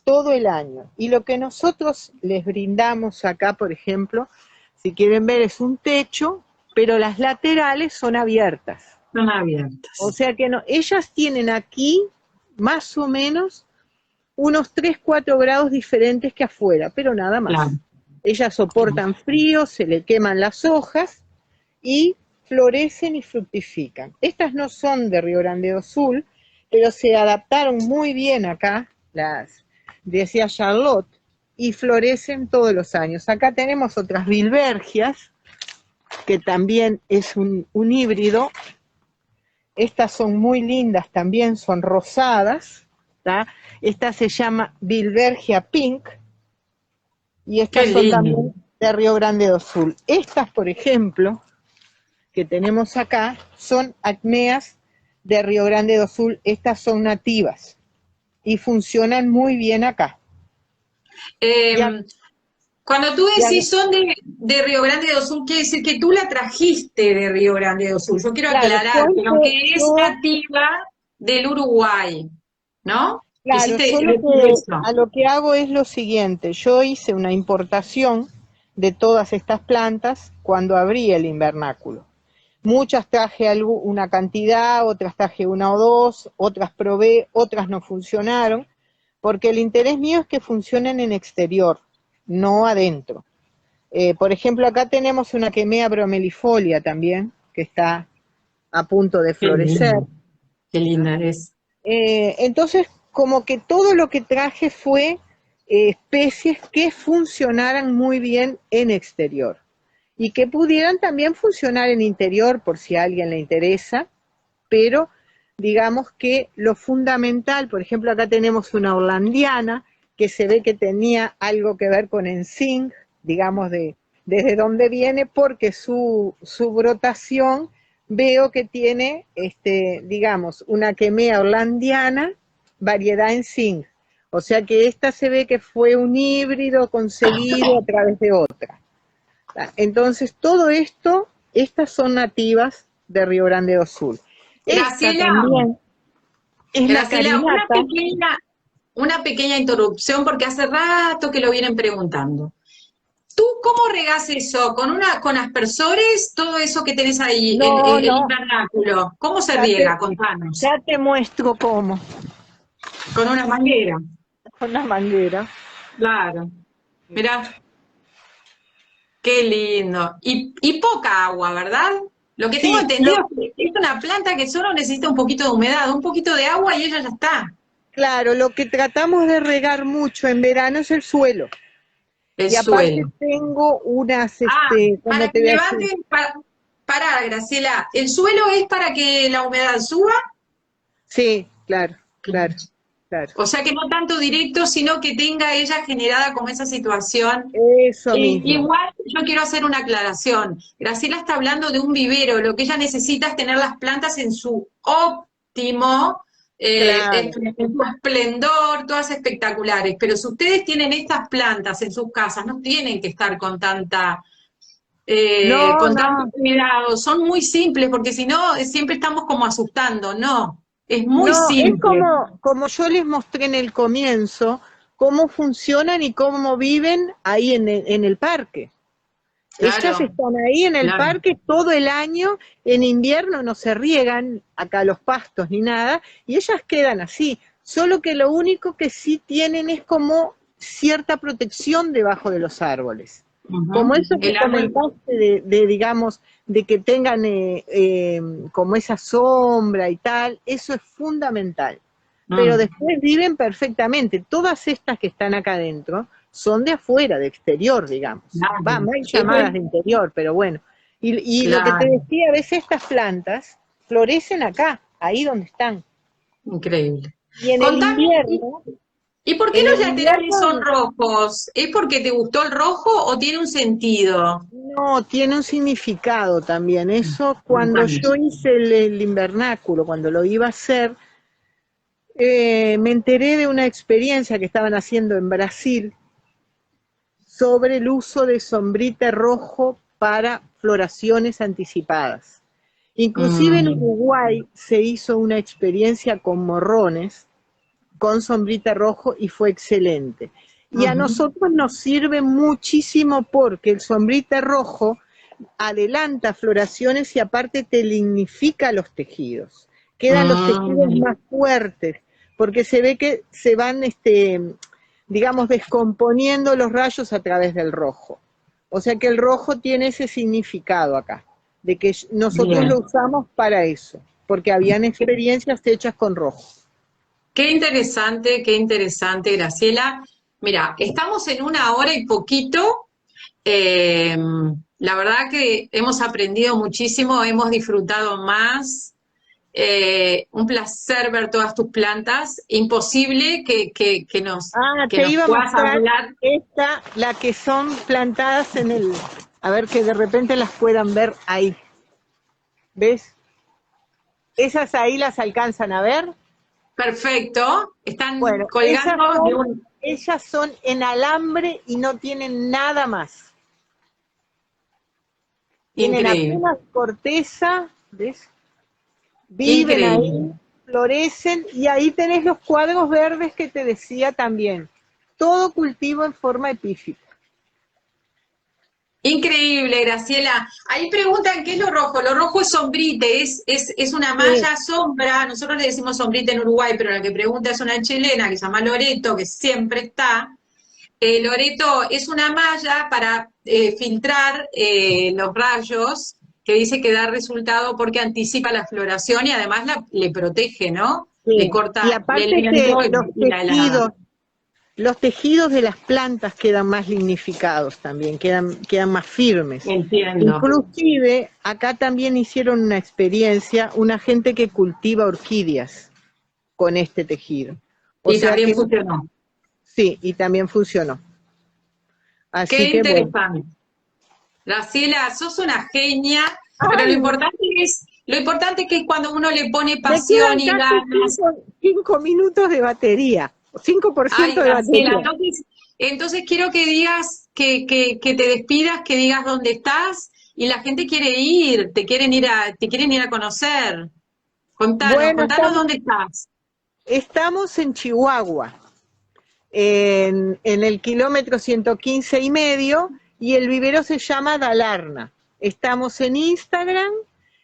todo el año. Y lo que nosotros les brindamos acá, por ejemplo, si quieren ver, es un techo, pero las laterales son abiertas. Son O abiertas. sea que no, ellas tienen aquí más o menos unos 3, 4 grados diferentes que afuera, pero nada más. Claro. Ellas soportan frío, se le queman las hojas y florecen y fructifican. Estas no son de Río Grande do Sul, pero se adaptaron muy bien acá, las decía Charlotte, y florecen todos los años. Acá tenemos otras bilbergias, que también es un híbrido. Estas son muy lindas también, son rosadas, ¿tá? Esta se llama Bilbergia Pink, y estas Qué son lindo. también de Río Grande do Sul. Estas, por ejemplo, que tenemos acá, son acmeas de Río Grande do Sul. Estas son nativas y funcionan muy bien acá. Cuando tú decís son de Río Grande do Sul, quiere decir que tú la trajiste de Río Grande do Sul. Yo quiero Claro, aclarar que aunque es nativa del Uruguay, ¿no? claro, yo Hiciste decir eso. a lo que hago es lo siguiente, yo hice una importación de todas estas plantas cuando abrí el invernáculo. Muchas traje una cantidad, otras traje una o dos, otras probé, otras no funcionaron, porque el interés mío es que funcionen en exterior, no adentro. Por ejemplo, acá tenemos una quemea bromelifolia también, que está a punto de Qué florecer. linda, qué linda es. Entonces, como que todo lo que traje fue especies que funcionaran muy bien en exterior y que pudieran también funcionar en interior por si a alguien le interesa, pero digamos que lo fundamental, por ejemplo, acá tenemos una orlandiana que se ve que tenía algo que ver con Ensing, digamos, desde dónde viene, porque su brotación veo que tiene, digamos, una quemea orlandiana, variedad Ensing. O sea que esta se ve que fue un híbrido conseguido a través de otra. Entonces, todo esto, estas son nativas de Río Grande do Sul. Esta Graciela, también es la Graciela, carinata. una pequeña interrupción porque hace rato que lo vienen preguntando. ¿Tú cómo regás eso? ¿Con aspersores? Todo eso que tenés ahí, No, el no, invernáculo. ¿Cómo se ya riega? te, Contanos. ya te muestro cómo, Con una manguera. con la manguera. Claro. Mirá, qué lindo. Y poca agua, ¿verdad? Lo que tengo Sí, entendido es que es una planta que solo necesita un poquito de humedad, un poquito de agua y ella ya está. claro, lo que tratamos de regar mucho en verano es el suelo. El Y aparte suelo. tengo unas, Ah, ¿cómo para te que voy a decir? levanten, para, Graciela, ¿el suelo es para que la humedad suba? Sí, claro, claro, claro. O sea que no tanto directo, sino que tenga ella generada como esa situación. Eso mismo. Igual yo quiero hacer una aclaración. Graciela está hablando de un vivero, lo que ella necesita es tener las plantas en su óptimo, Claro. en su esplendor, todas espectaculares. Pero si ustedes tienen estas plantas en sus casas, no tienen que estar No, con tanto no, cuidado. Son muy simples, porque si no, siempre estamos como asustando. No, es muy no, es simple. como yo les mostré en el comienzo, cómo funcionan y cómo viven ahí en el parque. Ellas Claro, están ahí en el claro. parque todo el año, en invierno no se riegan acá los pastos ni nada, y ellas quedan así, solo que lo único que sí tienen es como cierta protección debajo de los árboles. Como Ujú. eso que El árbol. comentaste digamos, de que tengan como esa sombra y tal, eso es fundamental. Pero Mm. después viven perfectamente. Todas estas que están acá adentro son de afuera, de exterior, digamos. Va, Claro. mal Esto es, llamadas de interior, pero bueno. Y lo que te claro, decía, a veces estas plantas florecen acá, ahí donde están. increíble. Y Contame, ¿y por qué en el los laterales son invierno rojos? ¿Es porque te gustó el rojo o tiene un sentido? no, tiene un significado también. Eso cuando Contame. yo hice el invernáculo, cuando lo iba a hacer, me enteré de una experiencia que estaban haciendo en Brasil sobre el uso de sombrite rojo para floraciones anticipadas. Inclusive en Mm, Uruguay se hizo una experiencia con morrones, con sombrite rojo y fue excelente. Y a ujú. nosotros nos sirve muchísimo porque el sombrite rojo adelanta floraciones y aparte te lignifica los tejidos. Quedan los tejidos Mm, más fuertes, porque se ve que se van, digamos, descomponiendo los rayos a través del rojo. O sea que el rojo tiene ese significado acá, de que nosotros lo bien. usamos para eso, porque habían experiencias hechas con rojo. Qué interesante, Graciela. Mira, estamos en una hora y poquito. Eh, la verdad que hemos aprendido muchísimo, hemos disfrutado más. Un placer ver todas tus plantas. Imposible Ah, que te nos iba a puedas mostrar hablar. esta, la que son plantadas en el, a ver que de repente las puedan ver ahí. ¿Ves? Esas ahí las alcanzan a ver. Perfecto. Están Bueno, colgando de un... ellas son en alambre y no tienen nada más. Tienen Increíble, apenas corteza, ¿ves? Viven increíble. ahí, florecen y ahí tenés los cuadros verdes que te decía también. Todo cultivo en forma epífita. Increíble, Graciela. Ahí preguntan qué es lo rojo. Lo rojo es sombrite, es una Sí. malla sombra. Nosotros le decimos sombrite en Uruguay, pero la que pregunta es una chilena que se llama Loreto, que siempre está. Loreto es una malla para filtrar los rayos, que dice que da resultado porque anticipa la floración y además le protege, ¿no? Le Sí. Y corta el aparte que viento y la helada. los tejidos de las plantas quedan más lignificados también, quedan más firmes. Entiendo. Inclusive, acá también hicieron una experiencia, una gente que cultiva orquídeas con este tejido. O Y sea también que funcionó. sí, y también funcionó. Qué Así que bueno. interesante. Graciela, sos una genia, pero Ay, lo importante es que cuando uno le pone me pasión quedan y casi ganas, 5 minutos de batería, cinco por ay, ciento de Graciela, batería. entonces quiero que digas, que te despidas, que digas dónde estás, y la gente quiere ir, te quieren ir a conocer. Bueno, Contanos dónde estás. estamos en Chihuahua, en el kilómetro 115 y medio, y el vivero se llama Dalarna. Estamos en Instagram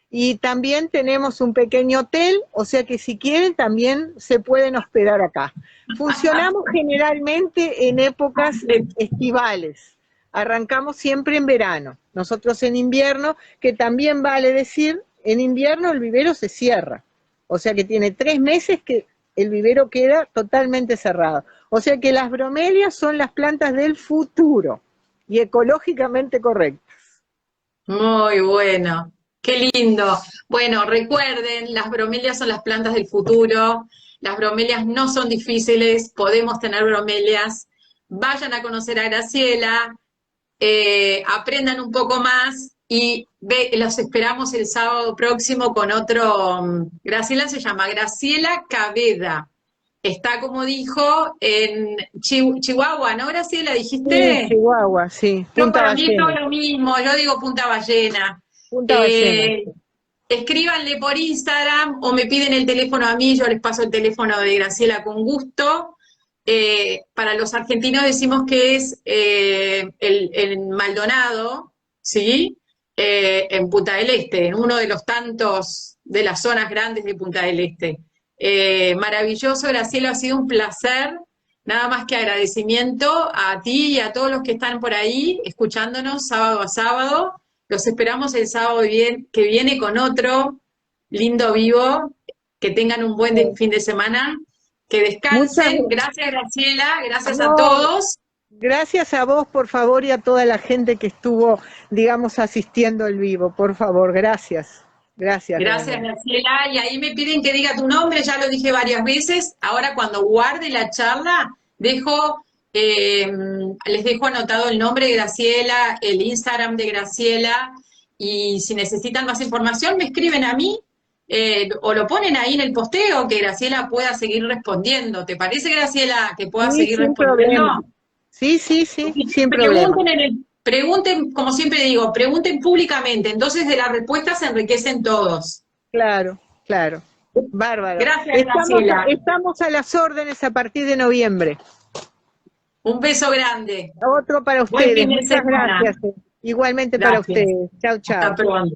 y también tenemos un pequeño hotel, o sea que si quieren también se pueden hospedar acá. Funcionamos generalmente en épocas estivales, arrancamos siempre en verano. Nosotros en invierno, que también vale decir, en invierno el vivero se cierra, o sea que tiene 3 meses que el vivero queda totalmente cerrado. O sea que las bromelias son las plantas del futuro y ecológicamente correctas. Muy bueno, qué lindo. Bueno, recuerden, las bromelias son las plantas del futuro, las bromelias no son difíciles, podemos tener bromelias. Vayan a conocer a Graciela, aprendan un poco más y los esperamos el sábado próximo con otro. Graciela se llama Graciela Caveda. Está, como dijo, en Chihuahua, ¿no, Graciela? Sí, ¿Dijiste? Chihuahua, sí, Yo Punta para mí todo Ballena. lo mismo, yo digo Punta Ballena. Punta Ballena. Eh, Escríbanle por Instagram o me piden el teléfono a mí, yo les paso el teléfono de Graciela con gusto. Para los argentinos decimos que es el Maldonado, ¿sí? En Punta del Este, en uno de los tantos de las zonas grandes de Punta del Este. Maravilloso, Graciela, ha sido un placer. Nada más que agradecimiento a ti y a todos los que están por ahí escuchándonos sábado a sábado. Los esperamos el sábado que viene con otro lindo vivo. Que tengan un buen fin de semana. Que Muchas descansen. Gracias, Graciela. Gracias a no, todos. gracias a vos, por favor, y a toda la gente que estuvo, digamos, asistiendo al vivo. Por favor, gracias. Gracias, Gracias, realmente. Graciela. Y ahí me piden que diga tu nombre, ya lo dije varias veces. Ahora cuando guarde la charla, les dejo anotado el nombre de Graciela, el Instagram de Graciela, y si necesitan más información, me escriben a mí, o lo ponen ahí en el posteo, que Graciela pueda seguir respondiendo. ¿Te parece, Graciela, que pueda Sí, seguir sin respondiendo? problema. Sí, sí, sí, sin problema. Pregunten, como siempre digo, pregunten públicamente, entonces de las respuestas se enriquecen todos. Claro, claro. Bárbaro. Gracias, Graciela. Estamos a las órdenes a partir de noviembre. Un beso grande. Otro para Buen ustedes. fin de Muchas semana. gracias. Igualmente para Gracias. ustedes. Chau, Hasta chau. pronto.